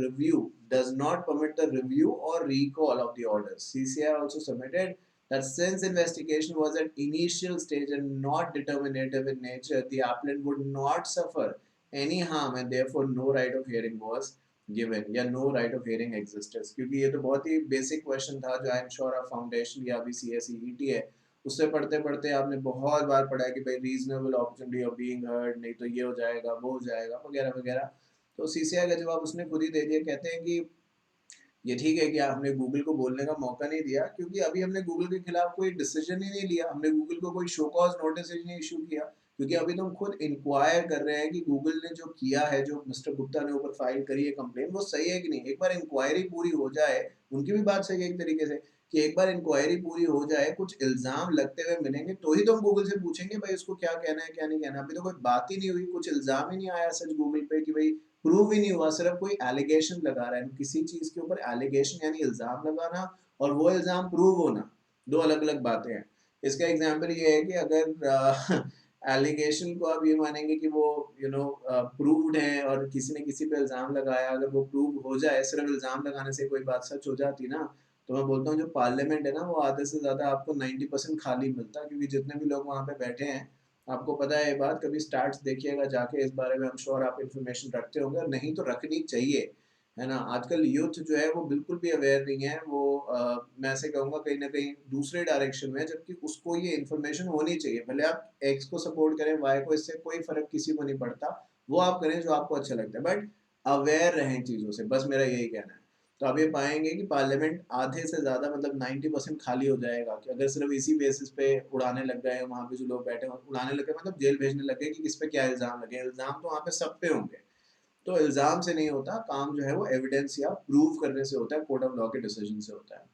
[SPEAKER 1] review or recall of the orders. CCI also submitted that since investigation was at initial stage and not determinative in nature, the appellant would not suffer any harm and therefore no right of hearing was given या no right of hearing existed. क्योंकि ये तो बहुत ही basic question था जो I am sure foundation या अभी CSEET है उससे पढ़ते पढ़ते आपने बहुत बार पढ़ा है कि भाई reasonable opportunity of being heard, नहीं तो ये हो जाएगा वो हो जाएगा वगैरह वगैरह। तो सीसीआई का जवाब उसने खुद ही दे दिया, कहते हैं कि ये ठीक है कि हमने गूगल को बोलने का मौका नहीं दिया क्योंकि अभी हमने गूगल के खिलाफ कोई डिसीजन ही नहीं लिया, हमने गूगल को कोई शो कॉज नोटिस ही नहीं इशू किया, क्योंकि अभी तो हम खुद इंक्वायर कर रहे हैं कि गूगल ने जो किया है, जो मिस्टर गुप्ता ने ऊपर फाइल करी है कंप्लेन, वो सही है कि नहीं। एक बार इंक्वायरी पूरी हो जाए, उनकी भी बात सही है एक तरीके से कि एक बार इंक्वायरी पूरी हो जाए, कुछ इल्जाम लगते हुए मिलेंगे तो ही तो हम गूगल से पूछेंगे भाई उसको क्या कहना है क्या नहीं कहना। अभी तो कोई बात ही नहीं हुई, कुछ इल्जाम ही नहीं आया सच गूगल पे कि भाई प्रूव ही नहीं हुआ, सिर्फ कोई एलिगेशन लगा रहा है। किसी चीज के ऊपर एलिगेशन यानी इल्जाम लगाना और वो इल्जाम प्रूव होना दो अलग अलग बातें हैं। इसका एग्जाम्पल ये है कि अगर एलिगेशन को आप ये मानेंगे कि वो प्रूव्ड है और किसी ने किसी पे इल्जाम लगाया, अगर वो प्रूव हो जाए, सिर्फ इल्जाम लगाने से कोई बात सच हो जाती ना, तो मैं बोलता हूँ जो पार्लियामेंट है ना वो आधे से ज्यादा आपको 90% खाली मिलता, क्योंकि जितने भी लोग वहां पे बैठे हैं, आपको पता है ये बात, कभी स्टैट्स देखिएगा जाके इस बारे में, I'm श्योर आप इन्फॉर्मेशन रखते होंगे, और नहीं तो रखनी चाहिए, है ना। आजकल यूथ जो है वो बिल्कुल भी अवेयर नहीं है, वो मैं ऐसे कहूँगा कहीं ना कहीं दूसरे डायरेक्शन में, जबकि उसको ये इन्फॉर्मेशन होनी चाहिए। भले आप एक्स को सपोर्ट करें, वाई को, इससे कोई फर्क किसी को नहीं पड़ता, वो आप करें जो आपको अच्छा लगता है, बट अवेयर रहें चीज़ों से, बस मेरा यही कहना है। तो आप ये पाएंगे कि पार्लियामेंट आधे से ज़्यादा मतलब 90% खाली हो जाएगा, कि अगर सिर्फ इसी बेसिस पे उड़ाने लग गए वहाँ पे जो लोग बैठे हैं, उड़ाने लगे मतलब जेल भेजने लगे कि किस पे क्या इल्ज़ाम लगे। इल्ज़ाम तो वहाँ पे सब पे होंगे, तो इल्ज़ाम से नहीं होता काम, जो है वो एविडेंस या प्रूव करने से होता है, कोर्ट ऑफ लॉ के डिसीजन से होता है।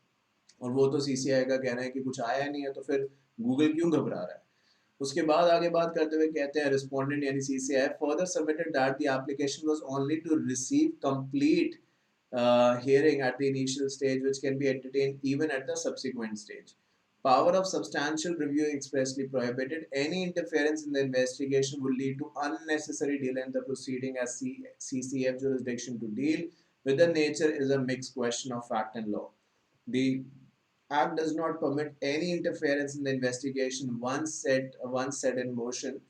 [SPEAKER 1] और वो तो सीसीआई का कहना है कि कुछ आया नहीं है, तो फिर गूगल क्यों घबरा रहा है। उसके बाद आगे बात करते हुए कहते हैं रिस्पोंडेंट यानी CCI further submitted that the application was only to receive complete hearing at the initial stage, which can be entertained even at the subsequent stage. Power of substantial review expressly prohibited. Any interference in the investigation would lead to unnecessary delay in the proceeding, as CCF jurisdiction to deal with the nature is a mixed question of fact and law. The Act does not permit any interference in the investigation once set in motion.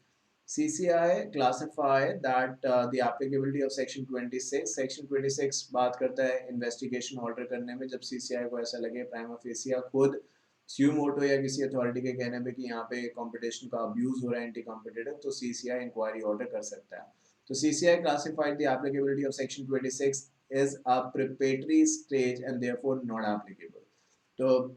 [SPEAKER 1] CCI classify that the applicability of section 26. Section 26 बात करता है investigation order करने में, जब CCI को ऐसा लगे prima fascia खुद स्यूमोटो या किसी अथॉरिटी के कहने पे कि यहाँ पे कंपटीशन का अब्यूज हो रहा है एंटी कॉम्पिटिटिव, तो CCI इंक्वायरी ऑर्डर कर सकता है। तो CCI classified the applicability of section 26 is a preparatory stage and therefore not applicable. तो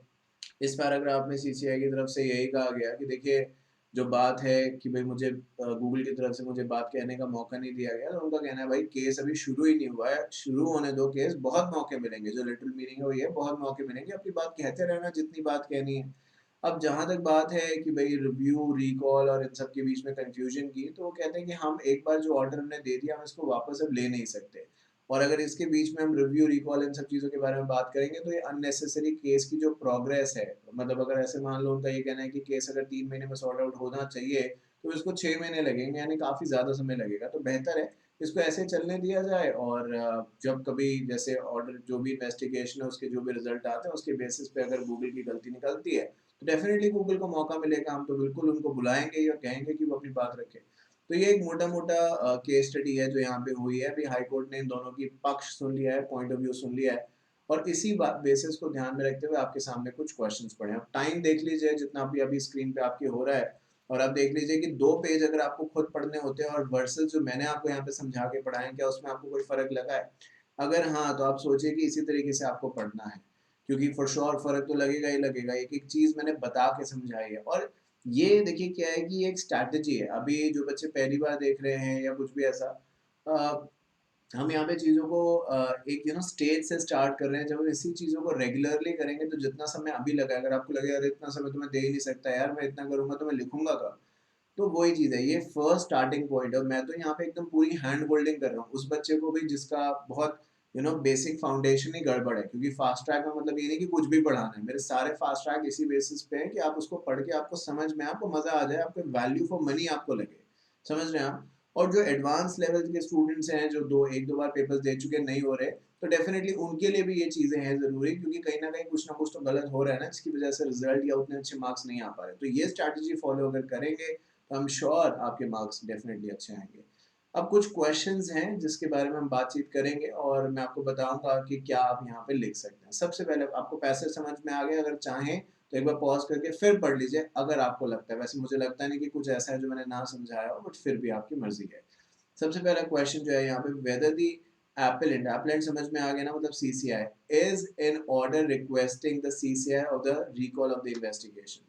[SPEAKER 1] इस पैराग्राफ में सीसीआई की तरफ से यही कहा गया कि देखिए जो बात है कि भाई मुझे गूगल की तरफ से मुझे बात कहने का मौका नहीं दिया गया, तो उनका कहना है भाई केस अभी शुरू ही नहीं हुआ है, शुरू होने दो केस, बहुत मौके मिलेंगे। जो लिटिल मीनिंग है वो ये, बहुत मौके मिलेंगे, अपनी बात कहते रहना जितनी बात कहनी है। अब जहां तक बात है कि भाई रिव्यू रिकॉल और इन सब के बीच में कंफ्यूजन की, तो वो कहते हैं कि हम एक बार जो ऑर्डर हमने दे दिया हम इसको वापस अब ले नहीं सकते, और अगर इसके बीच में हम रिव्यू रिकॉल इन सब चीज़ों के बारे में बात करेंगे तो ये अननेसेसरी केस की जो प्रोग्रेस है, मतलब अगर ऐसे मान लो उनका ये कहना है कि केस अगर 3 महीने में सॉर्ट आउट होना चाहिए तो इसको 6 महीने लगेंगे, यानी काफ़ी ज़्यादा समय लगेगा। तो बेहतर है इसको ऐसे चलने दिया जाए, और जब कभी जैसे ऑर्डर जो भी इन्वेस्टिगेशन है उसके जो भी रिजल्ट आते हैं उसके बेसिस पे अगर गूगल की गलती निकलती है तो डेफिनेटली गूगल को मौका मिलेगा, हम तो बिल्कुल उनको बुलाएंगे ही और कहेंगे कि वो अपनी बात रखें। तो ये एक मोटा मोटा केस स्टडी है जो यहाँ पे हुई है। अभी हाई कोर्ट ने इन दोनों की पक्ष सुन लिया है, पॉइंट ऑफ व्यू सुन लिया है, और इसी बेसिस को ध्यान में रखते हुए आपके सामने कुछ क्वेश्चंस पड़े हैं। अब टाइम देख लीजिए जितना भी अभी स्क्रीन पे आपके हो रहा है, और आप देख लीजिए कि 2 पेज अगर आपको खुद पढ़ने होते हैं और वर्सेस जो मैंने आपको यहाँ पे समझा के पढ़ाए, क्या उसमें आपको कोई फर्क लगा है? अगर हाँ, तो आप सोचिए कि इसी तरीके से आपको पढ़ना है, क्योंकि फॉर श्योर फर्क तो लगेगा ही लगेगा। एक एक चीज मैंने बता के समझाई है, और ये देखिए क्या है कि ये एक स्ट्रैटेजी है। अभी जो बच्चे पहली बार देख रहे हैं या कुछ भी ऐसा, हम यहाँ पे चीज़ों को एक स्टेज से स्टार्ट कर रहे हैं। जब हम इसी चीज़ों को रेगुलरली करेंगे तो जितना समय अभी लगा है, अगर आपको लगे अरे इतना समय तो मैं दे ही नहीं सकता यार, मैं इतना करूँगा तो मैं लिखूँगा कब? तो वही चीज़ है, ये फर्स्ट स्टार्टिंग पॉइंट है और मैं तो यहाँ पे एकदम पूरी हैंड होल्डिंग कर रहा हूँ उस बच्चे को भी जिसका बहुत बेसिक फाउंडेशन ही गड़बड़ है, क्योंकि फास्ट ट्रैक में मतलब ये नहीं कि कुछ भी पढ़ाना है। मेरे सारे फास्ट ट्रैक इसी बेसिस पे है कि आप उसको पढ़ के आपको समझ में, आपको मजा आ जाए, आपको वैल्यू फॉर मनी आपको लगे। समझ रहे हैं आप? और जो एडवांस लेवल के स्टूडेंट्स हैं, जो दो एक दो बार पेपर्स दे चुके नहीं हो रहे, तो डेफिनेटली उनके लिए भी ये चीजें हैं जरूरी, क्योंकि कहीं ना कहीं कुछ ना कुछ तो गलत हो रहा है ना, जिसकी वजह से रिजल्ट या उतने अच्छे मार्क्स नहीं आ पा रहे। तो ये स्ट्रैटेजी फॉलो अगर करेंगे तो आई एम श्योर आपके मार्क्स डेफिनेटली अच्छे आएंगे। अब कुछ क्वेश्चंस हैं जिसके बारे में हम बातचीत करेंगे और मैं आपको बताऊंगा कि क्या आप यहाँ पे लिख सकते हैं। सबसे पहले आपको पैसे समझ में आ गए, अगर चाहें तो एक बार पॉज करके फिर पढ़ लीजिए अगर आपको लगता है। वैसे मुझे लगता नहीं कि कुछ ऐसा है जो मैंने ना समझाया हो, बट फिर भी आपकी मर्जी है। सबसे पहला क्वेश्चन जो है यहाँ पे, वेदर दी एप्पलेंट समझ में आ गया ना, मतलब CCI is in order requesting the CCI of the recall of the investigation.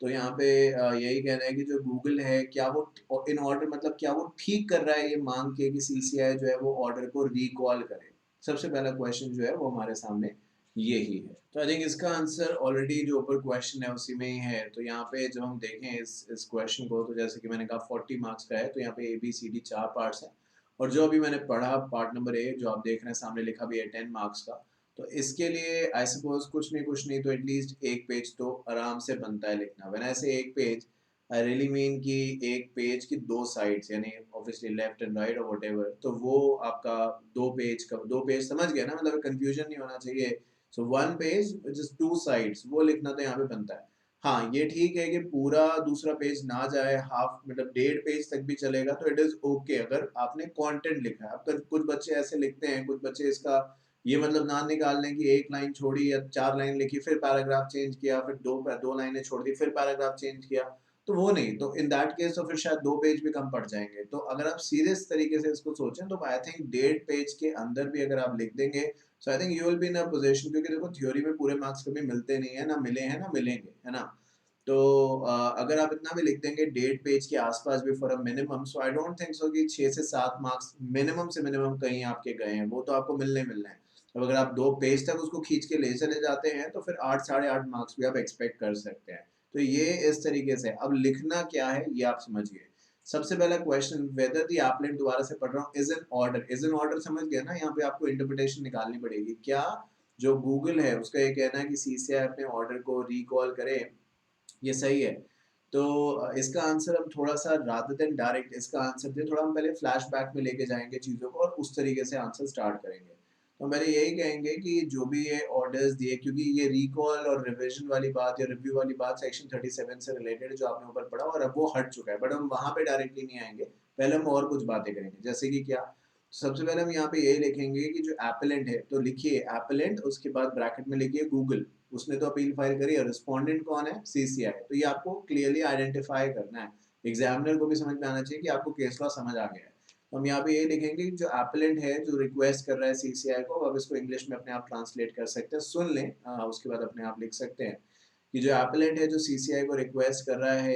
[SPEAKER 1] तो यहाँ पे यही कहना है कि जो गूगल है, क्या वो इन ऑर्डर मतलब क्या वो ठीक कर रहा है ये मांग के कि सीसीआई जो है वो ऑर्डर को रिकॉल करे। सबसे पहला क्वेश्चन जो है वो हमारे सामने यही है। तो आई थिंक इसका आंसर ऑलरेडी जो ऊपर क्वेश्चन है उसी में ही है। तो यहाँ पे जब हम देखें इस क्वेश्चन को, तो जैसे कि मैंने कहा 40 मार्क्स का है, तो यहाँ पे ABCD 4 पार्ट्स हैं और जो अभी मैंने पढ़ा पार्ट नंबर A जो आप देख रहे हैं सामने लिखा भी है 10 मार्क्स का। तो इसके लिए आई सपोज कुछ नहीं तो एटलीस्ट एक पेज तो आराम से बनता है लिखना। व्हेन आई से एक पेज, आई रियली मीन कि एक पेज की दो साइड्स, यानी ऑब्वियसली लेफ्ट एंड राइट और व्हाटएवर, तो वो आपका दो पेज समझ गया ना, मतलब कंफ्यूजन नहीं होना चाहिए। So one page just two sides, वो लिखना तो यहाँ पे बनता है। हाँ ये ठीक है कि पूरा दूसरा पेज ना जाए, हाफ मतलब 1.5 पेज तक भी चलेगा तो इट इज ओके अगर आपने कंटेंट लिखा है। अब कुछ बच्चे ऐसे लिखते हैं, कुछ बच्चे इसका ये मतलब ना निकाल लें कि एक लाइन छोड़ी या 4 लाइन लिखी फिर पैराग्राफ चेंज किया, फिर दो लाइनें छोड़ दी फिर पैराग्राफ चेंज किया, तो वो नहीं। तो इन दैट केस तो फिर शायद 2 पेज भी कम पड़ जाएंगे। तो अगर आप सीरियस तरीके से इसको सोचें तो आई थिंक 1.5 पेज के अंदर भी अगर आप लिख देंगे, so I think you will be in a position, क्योंकि देखो थ्योरी में पूरे मार्क्स कभी मिलते नहीं है, ना मिले हैं ना मिलेंगे, है ना। तो अगर आप इतना भी लिख देंगे 1.5 पेज के आसपास भी for a minimum, so I don't think so कि 6 से 7 मार्क्स मिनिमम से मिनिमम कहीं आपके गए हैं, वो तो आपको मिलने हैं। अब अगर आप 2 पेज तक उसको खींच के ले चले जाते हैं तो फिर 8 8.5 मार्क्स भी आप एक्सपेक्ट कर सकते हैं। तो ये इस तरीके से। अब लिखना क्या है ये आप समझिए। सबसे पहला क्वेश्चन, वेदर दी एप्लेट, दोबारा से पढ़ रहा हूँ, is an order. Is an order समझ गया ना, यहाँ पे आपको इंटरप्रिटेशन निकालनी पड़ेगी। क्या जो गूगल है उसका ये कहना है कि सीसीआई अपने ऑर्डर को रिकॉल करे, ये सही है। तो इसका आंसर हम थोड़ा सा रादर देन डायरेक्ट इसका आंसर दे, थोड़ा हम पहले फ्लैशबैक में लेके जाएंगे चीज़ों को और उस तरीके से आंसर स्टार्ट करेंगे। तो मेरे यही कहेंगे कि जो भी ये ऑर्डर्स दिए, क्योंकि ये रिकॉल और रिवीजन वाली बात या रिव्यू वाली बात सेक्शन 37 से रिलेटेड जो आपने ऊपर पढ़ा, और अब वो हट चुका है, बट हम वहाँ पे डायरेक्टली नहीं आएंगे। पहले हम और कुछ बातें करेंगे, जैसे कि क्या। सबसे पहले हम यहाँ पे यही लिखेंगे कि जो एप्पलेंट है, तो लिखिए एप्पलेंट, उसके बाद ब्रैकेट में लिखिए गूगल। उसने तो अपील फाइल करी है, रिस्पोंडेंट कौन है, सीसीआई। तो ये आपको क्लियरली आइडेंटिफाई करना है। एग्जामिनर को भी समझ में आना चाहिए कि आपको केस लॉ समझ आ गया है। तो हम यहाँ पे ये लिखेंगे कि जो एप्पलेंट है जो रिक्वेस्ट कर रहा है सीसीआई को, अब इसको इंग्लिश में अपने आप ट्रांसलेट कर सकते हैं, सुन लें उसके बाद अपने आप लिख सकते हैं कि जो एप्पलेंट है जो सीसीआई को रिक्वेस्ट कर रहा है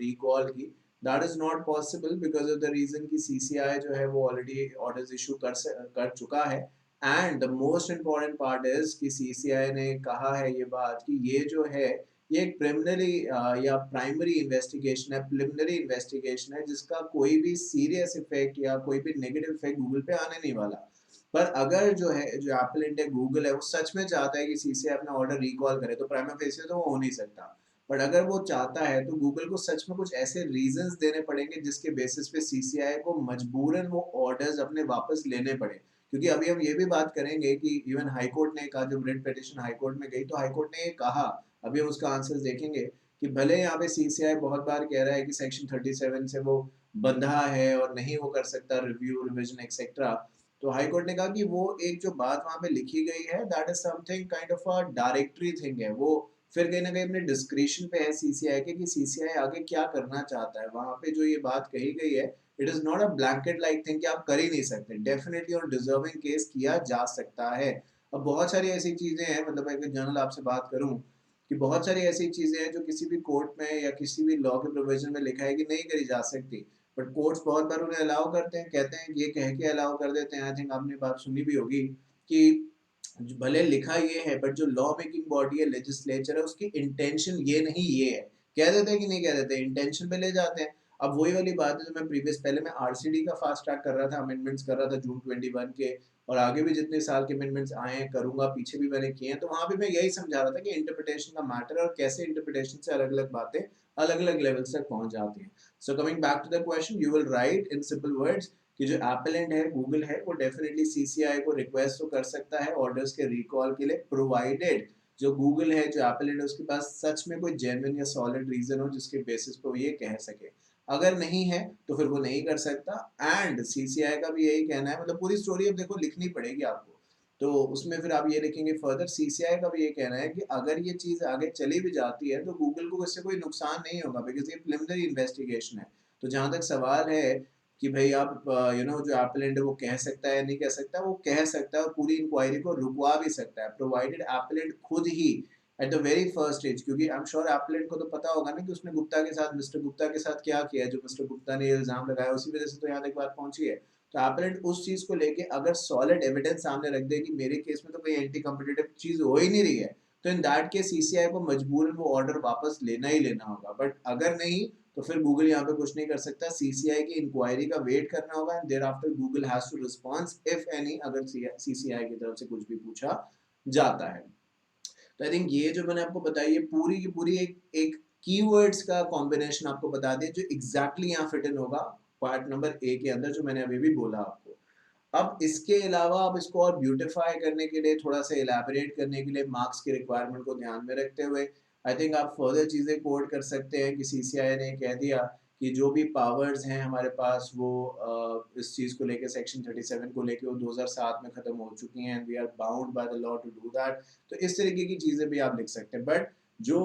[SPEAKER 1] रिकॉल की, that is not possible because of the reason कि सीसीआई जो है वो ऑलरेडी ऑर्डर्स इशू कर चुका है। And the most important part is कि सीसीआई ने कहा है ये बात कि ये जो है ये एक प्रिलिमिनरी या प्राइमरी इन्वेस्टिगेशन है, प्रिलिमिनरी इन्वेस्टिगेशन है, जिसका कोई भी सीरियस इफेक्ट या कोई भी नेगेटिव इफेक्ट गूगल पे आने नहीं वाला। पर अगर जो है जो एप्पलेंट है गूगल है वो सच में चाहता है कि सीसीआई अपना ऑर्डर रिकॉल करे, तो प्राइमा फेसी तो वो हो नहीं सकता। बट अगर वो चाहता है तो गूगल को सच में कुछ ऐसे रीजंस देने पड़ेंगे जिसके बेसिस पे सीसीआई को मजबूरन वो ऑर्डर्स अपने वापस लेने पड़े। क्योंकि अभी हम ये भी बात करेंगे कि इवन हाईकोर्ट ने कहा, जब रिट पिटिशन हाईकोर्ट में गई तो हाईकोर्ट ने ये कहा, अभी हम उसका आंसर देखेंगे, कि भले यहाँ पे सीसीआई बहुत बार कह रहा है कि सेक्शन 37 से वो बंधा है और नहीं वो कर सकता रिव्यू रिविजन एक्सेट्रा, तो हाई कोर्ट ने कहा कि वो एक जो बात वहां पे लिखी गई है that is something kind of a directory thing है, वो फिर कहीं ना कहीं अपने डिस्क्रिप्शन पे है सीसीआई के कि सीसीआई आगे क्या करना चाहता है। वहां पे जो ये बात कही गई है, it is not a blanket like thing कि आप कर ही नहीं सकते, डेफिनेटली और डिजर्विंग केस किया जा सकता है। अब बहुत सारी ऐसी चीजें हैं, मतलब मैं एक जनरल आपसे बात करूं कि बहुत सारी ऐसी चीजें हैं जो किसी भी कोर्ट में या किसी भी लॉ के प्रोविजन में लिखा है कि नहीं करी जा सकती, बट कोर्ट्स बहुत बार उन्हें अलाउ करते हैं, कहते हैं ये कह के अलाउ कर देते हैं। आई थिंक आपने बात सुनी भी होगी कि भले लिखा ये है बट जो लॉ मेकिंग बॉडी है, लेजिस्लेचर है, उसकी इंटेंशन ये नहीं ये है। कह देते हैं कि नहीं कह देते, इंटेंशन पे ले जाते हैं। अब वही वाली बात है जो मैं प्रीवियस पहले मैं आरसीडी का फास्ट ट्रैक कर रहा था, अमेंडमेंट्स कर रहा था जून 21 के, और आगे भी जितने साल के अमेंडमेंट्स आए हैं करूंगा, पीछे भी मैंने किए हैं, तो वहां पे मैं यही समझा रहा था कि इंटरप्रिटेशन का मैटर है और कैसे इंटरप्रिटेशन से अलग अलग बातें अलग अलग लेवल्स तक पहुंच जाती हैं। So coming back to the question, you will write in simple words कि जो एप्पलेंट है, गूगल है, वो डेफिनेटली सीसीआई को रिक्वेस्ट तो कर सकता है ऑर्डर्स के रिकॉल के लिए, प्रोवाइडेड जो गूगल है, जो एप्पलेंट है, उसके पास सच में कोई जेन्युइन या सॉलिड रीजन हो जिसके बेसिस पे वो ये कह सके। अगर नहीं है तो फिर वो नहीं कर सकता। एंड सीसीआई का भी यही कहना है, मतलब पूरी स्टोरी अब देखो लिखनी पड़ेगी आपको, तो उसमें फिर आप ये लिखेंगे फर्दर, सीसीआई का भी ये कहना है कि अगर ये चीज आगे चली भी जाती है तो गूगल को इससे कोई नुकसान नहीं होगा, बिकॉज ये प्रिलिमिनरी इन्वेस्टिगेशन है। तो जहां तक सवाल है कि भाई आप जो एप्पलेंट है वो कह सकता है नहीं कह सकता, वो कह सकता है और पूरी इंक्वायरी को रुकवा भी सकता है, प्रोवाइडेड एप्पलेंट खुद ही at the very first stage, क्योंकि आई एम श्योर एप्पलेंट को तो पता होगा ना कि उसने गुप्ता के साथ, मिस्टर गुप्ता के साथ क्या किया है, जो मिस्टर गुप्ता ने इल्जाम लगाया उसी वजह से तो यहाँ तक बात पहुंची है। तो एप्पलेंट उस चीज को लेके अगर सॉलिड एविडेंस सामने रख दे कि मेरे केस में तो कोई एंटी कॉम्पिटिटिव चीज हो ही नहीं रही है, तो इन दैट केस सीसीआई को मजबूरन वो ऑर्डर वापस लेना ही लेना होगा। बट अगर नहीं तो फिर गूगल यहाँ पे कुछ नहीं कर सकता, सीसीआई की इंक्वायरी का वेट करना होगा and thereafter Google has to response if any, अगर सीसीआई की तरफ से कुछ भी पूछा जाता है। तो आई थिंक ये जो मैंने आपको बताई ये पूरी की पूरी एक कीवर्ड्स का कॉम्बिनेशन आपको बता दिया जो एग्जैक्टली यहाँ फिट इन होगा पार्ट नंबर ए के अंदर, जो मैंने अभी भी बोला आपको। अब इसके अलावा आप इसको और ब्यूटिफाई करने के लिए, थोड़ा सा इलेबोरेट करने के लिए, मार्क्स की रिक्वायरमेंट को ध्यान में रखते हुए आई थिंक आप फर्दर चीज़ें कोड कर सकते हैं कि सीसीआई ने कह दिया कि जो भी पावर्स हैं हमारे पास वो इस चीज़ को लेके, सेक्शन 37 को लेके, वो 2007 में ख़त्म हो चुकी हैं, we are bound by the law to do that. तो इस तरीके की चीज़ें भी आप लिख सकते हैं। बट जो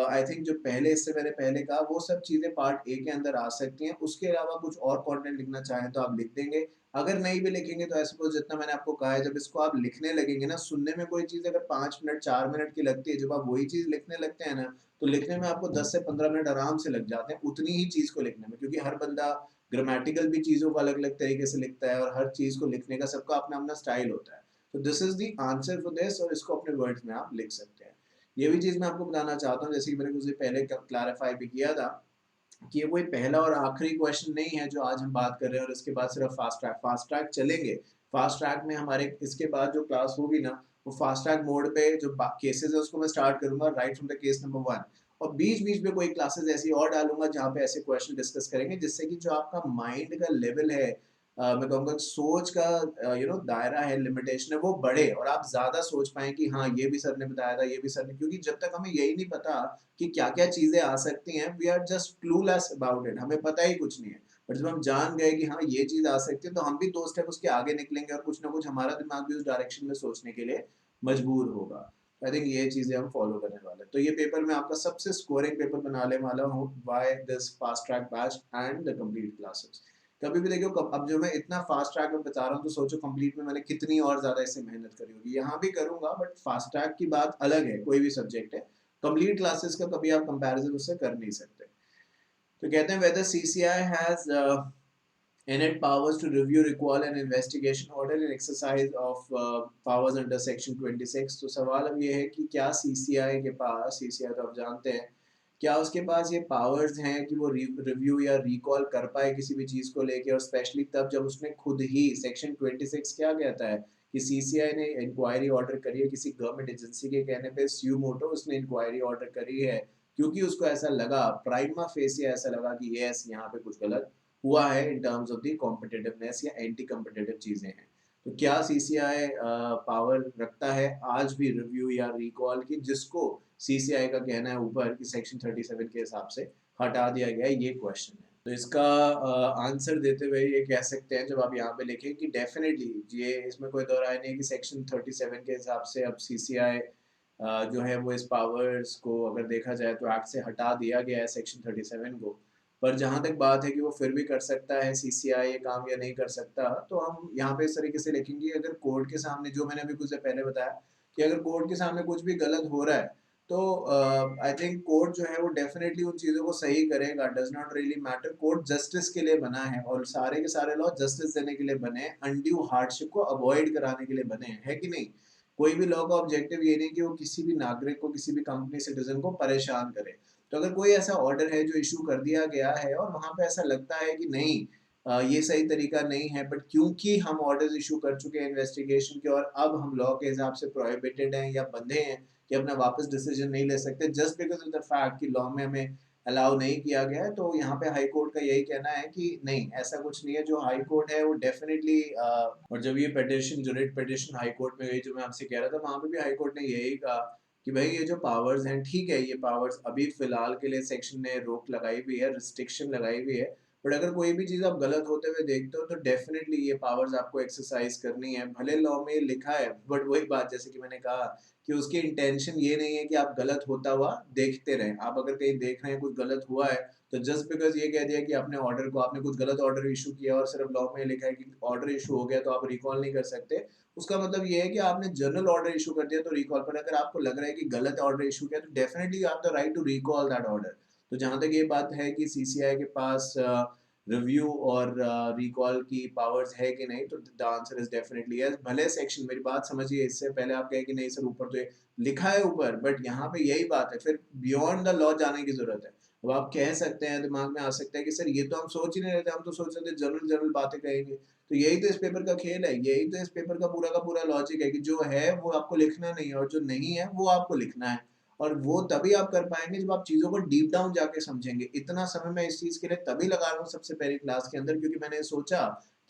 [SPEAKER 1] आई थिंक जो पहले, इससे मैंने पहले कहा, वो सब चीज़ें पार्ट ए के अंदर आ सकती हैं। उसके अलावा कुछ और कंटेंट लिखना चाहें तो आप लिख देंगे, अगर नहीं भी लिखेंगे तो ऐसे सपोज जितना मैंने आपको कहा है, जब इसको आप लिखने लगेंगे ना, सुनने में कोई चीज़ अगर 5 मिनट 4 मिनट की लगती है, जब आप वही चीज़ लिखने लगते हैं ना, तो लिखने में आपको 10 से 15 मिनट आराम से लग जाते हैं उतनी ही चीज़ को लिखने में, क्योंकि हर बंदा ग्रामेटिकल भी चीज़ों को अलग अलग तरीके से लिखता है और हर चीज़ को लिखने का सबका अपना अपना स्टाइल होता है। तो this is the answer for this, और इसको अपने वर्ड्स में आप लिख सकते हैं। ये भी चीज़ मैं आपको बताना चाहता हूँ, जैसे कि मैंने कुछ देर पहले क्लैरिफाई भी किया था कि ये कोई पहला और आखिरी क्वेश्चन नहीं है जो आज हम बात कर रहे हैं और इसके बाद सिर्फ फास्ट ट्रैक चलेंगे। फास्ट ट्रैक में हमारे इसके बाद जो क्लास होगी ना, वो फास्ट ट्रैक मोड पे जो केसेस है उसको मैं स्टार्ट करूंगा right from the case number 1, और बीच बीच में कोई क्लासेस ऐसी और डालूंगा जहाँ पे ऐसे क्वेश्चन डिस्कस करेंगे, जिससे कि जो आपका माइंड का लेवल है, मैं कहूँगा सोच का दायरा है, लिमिटेशन है, वो बढ़े और आप ज्यादा सोच पाए कि हाँ ये भी सर ने बताया था, ये भी सर ने, क्योंकि जब तक हमें यही नहीं पता कि क्या क्या चीजें आ सकती हैं, we are just clueless about it, हमें पता ही कुछ नहीं है। पर जब हम जान गए कि हाँ ये चीज आ सकती है, तो हम भी 2 स्टेप उसके आगे निकलेंगे और कुछ ना कुछ हमारा दिमाग भी उस डायरेक्शन में सोचने के लिए मजबूर होगा। आई थिंक ये चीजें हम फॉलो करने वाले हैं। तो ये पेपर मैं आपका सबसे स्कोरिंग पेपर बनाने वाला हूँ by this fast track batch and the complete classes. कभी भी देखो, अब जो मैं इतना फास्ट ट्रैक में बता रहा हूँ, तो सोचो कंप्लीट में मैंने कितनी और ज्यादा इससे मेहनत करी होगी। यहाँ भी करूंगा बट फास्ट ट्रैक की बात अलग है, कोई भी सब्जेक्ट है, कंप्लीट क्लासेस का कभी आप कंपैरिजन उससे कर नहीं सकते। तो कहते हैं whether CCI has innate powers to review, recall and investigation order in exercise of powers under section 26। तो सवाल अब ये है कि क्या CCI के पास, CCI तो आप जानते हैं, क्या उसके पास ये पावर्स हैं कि वो रिव्यू या रिकॉल कर पाए किसी भी चीज़ को लेके, और स्पेशली तब जब उसने खुद ही, सेक्शन 26 क्या कहता है कि सीसीआई ने इंक्वायरी ऑर्डर करी है किसी गवर्नमेंट एजेंसी के कहने पे, स्यू मोटो उसने इंक्वायरी ऑर्डर करी है क्योंकि उसको ऐसा लगा, प्राइमा फेसी ऐसा लगा कि यस यहाँ पे कुछ गलत हुआ है in terms of the competitiveness या एंटी कॉम्पिटिटिव चीजें हैं। तो क्या सीसीआई पावर रखता है आज भी रिव्यू या रिकॉल की, जिसको सीसीआई का कहना है ऊपर कि सेक्शन 37 के हिसाब से हटा दिया गया है, ये क्वेश्चन है। तो इसका आंसर देते हुए ये कह सकते हैं, जब आप यहाँ पे लिखें कि डेफिनेटली, ये इसमें कोई दो राय नहीं है कि सेक्शन 37 के हिसाब से अब सीसीआई जो है वो इस पावर्स को अगर देखा जाए तो एक्ट से हटा दिया गया है सेक्शन 37 को। पर जहाँ तक बात है कि वो फिर भी कर सकता है सीसीआई ये काम या नहीं कर सकता, तो हम यहाँ पे इस तरीके से लिखेंगे, अगर कोर्ट के सामने, जो मैंने अभी कुछ देर पहले बताया कि अगर कोर्ट के सामने कुछ भी गलत हो रहा है, तो आई थिंक कोर्ट जो है वो डेफिनेटली उन चीज़ों को सही करेगा, does not really matter. Court justice के लिए बना है और सारे के सारे लॉ जस्टिस देने के लिए बने हैं, अनड्यू हार्डशिप को अवॉइड कराने के लिए बने हैं, है कि नहीं? कोई भी लॉ का ऑब्जेक्टिव ये नहीं कि वो किसी भी नागरिक को, किसी भी कंपनी सिटीजन को परेशान करे। तो अगर कोई ऐसा ऑर्डर है जो इशू कर दिया गया है और वहाँ पे ऐसा लगता है कि नहीं ये सही तरीका नहीं है, बट क्योंकि हम ऑर्डर्स इशू कर चुके हैं इन्वेस्टिगेशन के और अब हम लॉ के हिसाब से प्रोहिबिटेड हैं या बंधे हैं कि अपना वापस डिसीजन नहीं ले सकते just because of the fact कि लॉ में हमें अलाउ नहीं किया गया है, तो यहाँ पे हाई कोर्ट का यही कहना है कि नहीं, ऐसा कुछ नहीं है। जो हाई कोर्ट है वो डेफिनेटली और जब ये पिटिशन, जो रिट पिटिशन हाई कोर्ट में गई, जो मैं आपसे कह रहा था, वहां पे भी हाई कोर्ट ने यही कहा कि भाई ये जो पावर्स हैं, ठीक है, ये पावर्स अभी फिलहाल के लिए सेक्शन ने रोक लगाई हुई है, रिस्ट्रिक्शन लगाई हुई है, बट अगर कोई भी चीज आप गलत होते हुए देखते हो तो डेफिनेटली ये पावर्स आपको एक्सरसाइज करनी है। भले लॉ में लिखा है, बट वही बात जैसे कि मैंने कहा कि उसकी इंटेंशन ये नहीं है कि आप गलत होता हुआ देखते रहें। आप अगर कहीं देख रहे हैं कुछ गलत हुआ है, तो जस्ट बिकॉज ये कह दिया कि आपने ऑर्डर को, आपने कुछ गलत ऑर्डर इशू किया और सिर्फ लॉ में लिखा है कि ऑर्डर इशू हो गया तो आप रिकॉल नहीं कर सकते, उसका मतलब ये है कि आपने जनरल ऑर्डर इशू कर दिया तो रिकॉल पर, अगर आपको लग रहा है कि गलत ऑर्डर इशू किया तो definitely you have the right to recall that order. तो जहां तक ये बात है कि सीसीआई के पास रिव्यू और रिकॉल की पावर्स है कि नहीं, तो the answer is definitely yes. भले सेक्शन, मेरी बात समझिए, इससे पहले आप कहे कि नहीं सर ऊपर तो ये लिखा है ऊपर, बट यहाँ पे यही बात है, फिर बियॉन्ड द लॉ जाने की जरूरत है। अब आप कह सकते हैं, दिमाग में आ सकता है कि सर ये तो हम सोच ही नहीं रहे थे, हम तो सोच रहे थे जनरल जनरल बातें कहेंगे। तो यही तो इस पेपर का खेल है, यही तो इस पेपर का पूरा लॉजिक है कि जो है वो आपको लिखना नहीं है और जो नहीं है वो आपको लिखना है। और वो तभी आप कर पाएंगे जब आप चीजों को डीप डाउन जाके समझेंगे। इतना समय मैं इस चीज के लिए तभी लगा रहा हूँ सबसे पहले क्लास के अंदर, क्योंकि मैंने सोचा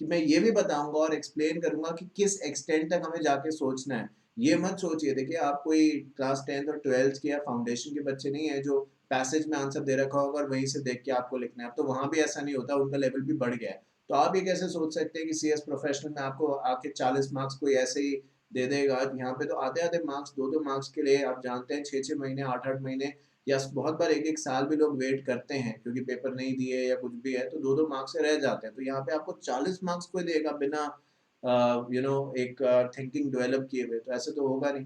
[SPEAKER 1] कि मैं ये भी बताऊंगा और एक्सप्लेन करूंगा कि किस एक्सटेंट तक हमें जाके सोचना है। ये मत सोचिए, देखिए आप कोई क्लास 10th और 12th के या फाउंडेशन के बच्चे नहीं है जो पैसेज में आंसर दे रखा होगा और वहीं से देख के आपको लिखना है। अब तो वहां भी ऐसा नहीं होता, उनका लेवल भी बढ़ गया है। तो आप ये कैसे सोच सकते हैं कि सीएस प्रोफेशनल में आपको आके 40 मार्क्स कोई ऐसे ही दे देगा? यहाँ पे तो आधे आधे मार्क्स, दो दो मार्क्स के लिए आप जानते हैं 6 6 महीने, 8 8 महीने या बहुत बार एक एक साल भी लोग वेट करते हैं, क्योंकि पेपर नहीं दिए या कुछ भी है तो दो दो मार्क्स से रह जाते हैं। तो यहाँ पे आपको 40 मार्क्स कोई देगा बिना एक थिंकिंग डेवलप किए हुए? तो ऐसे तो होगा नहीं।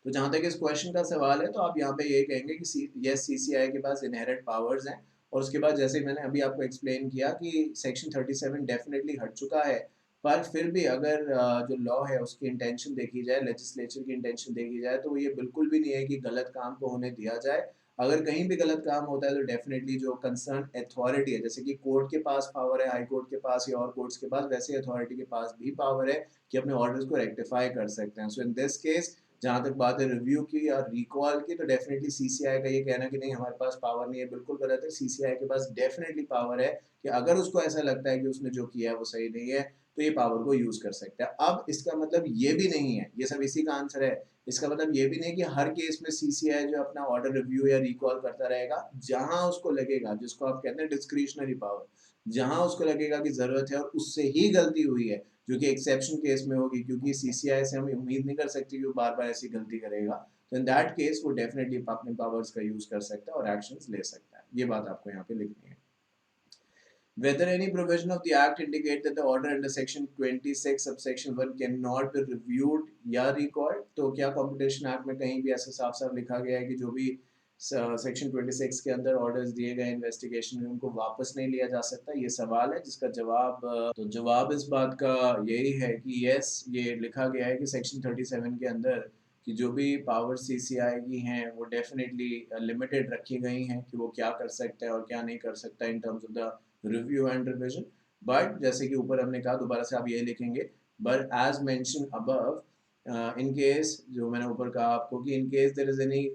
[SPEAKER 1] तो जहां तक इस क्वेश्चन का सवाल है, तो आप यहाँ पे ये कहेंगे कि यस, सीसीआई के पास इनहेरेंट पावर्स हैं। और उसके बाद जैसे मैंने अभी आपको एक्सप्लेन किया कि सेक्शन 37 डेफिनेटली हट चुका है, पर फिर भी अगर जो लॉ है उसकी इंटेंशन देखी जाए, लेजिस्लेचर की इंटेंशन देखी जाए, तो ये बिल्कुल भी नहीं है कि गलत काम को होने दिया जाए। अगर कहीं भी गलत काम होता है तो डेफिनेटली जो कंसर्न अथॉरिटी है, जैसे कि कोर्ट के पास पावर है, हाई कोर्ट के पास या और कोर्ट्स के पास, वैसे अथॉरिटी के पास भी पावर है कि अपने ऑर्डर्स को रेक्टिफाई कर सकते हैं। सो इन दिस केस, जहाँ तक बात है रिव्यू की या रिकॉल की, तो डेफिनेटली सीसीआई का ये कहना कि नहीं हमारे पास पावर नहीं है, बिल्कुल गलत है। सीसीआई के पास डेफिनेटली पावर है कि अगर उसको ऐसा लगता है कि उसने जो किया है वो सही नहीं है, तो ये पावर को यूज कर सकता है। अब इसका मतलब ये भी नहीं है, ये सब इसी का आंसर है, इसका मतलब ये भी नहीं कि हर केस में सीसीआई जो अपना ऑर्डर रिव्यू या रिकॉल करता रहेगा। जहां उसको लगेगा, जिसको आप कहते हैं डिस्क्रिशनरी पावर, जहां उसको लगेगा कि जरूरत है और उससे ही गलती हुई है, जो कि एक्सेप्शन केस में होगी, क्योंकि सीसीआई से हम उम्मीद नहीं कर सकते कि वो बार बार ऐसी गलती करेगा। तो इन दैट केस वो डेफिनेटली अपने पावर्स का यूज कर सकता है और एक्शंस ले सकता है। ये बात आपको यहाँ पे लिखनी है। Whether any provision of the Act indicate that the order under Section 26 subsection 1 cannot be reviewed या recalled, तो क्या Competition Act में कहीं भी ऐसा साफ साफ लिखा गया है कि जो भी सेक्शन 26 के अंदर ऑर्डर्स दिए गए इन्वेस्टिगेशन में उनको वापस नहीं लिया जा सकता? ये सवाल है जिसका जवाब, तो जवाब इस बात का यही है कि यस, ये लिखा गया है कि सेक्शन 37 के अंदर कि जो भी पावर सीसीआई की हैं वो डेफिनेटली लिमिटेड रखी गई हैं कि वो क्या कर सकता है और क्या नहीं कर सकता in terms of the review and revision. But जैसे कि ऊपर हमने कहा, दोबारा से आप ये लिखेंगे, but as mention above, in case, जो मैंने ऊपर कहा आपको कि in case there is any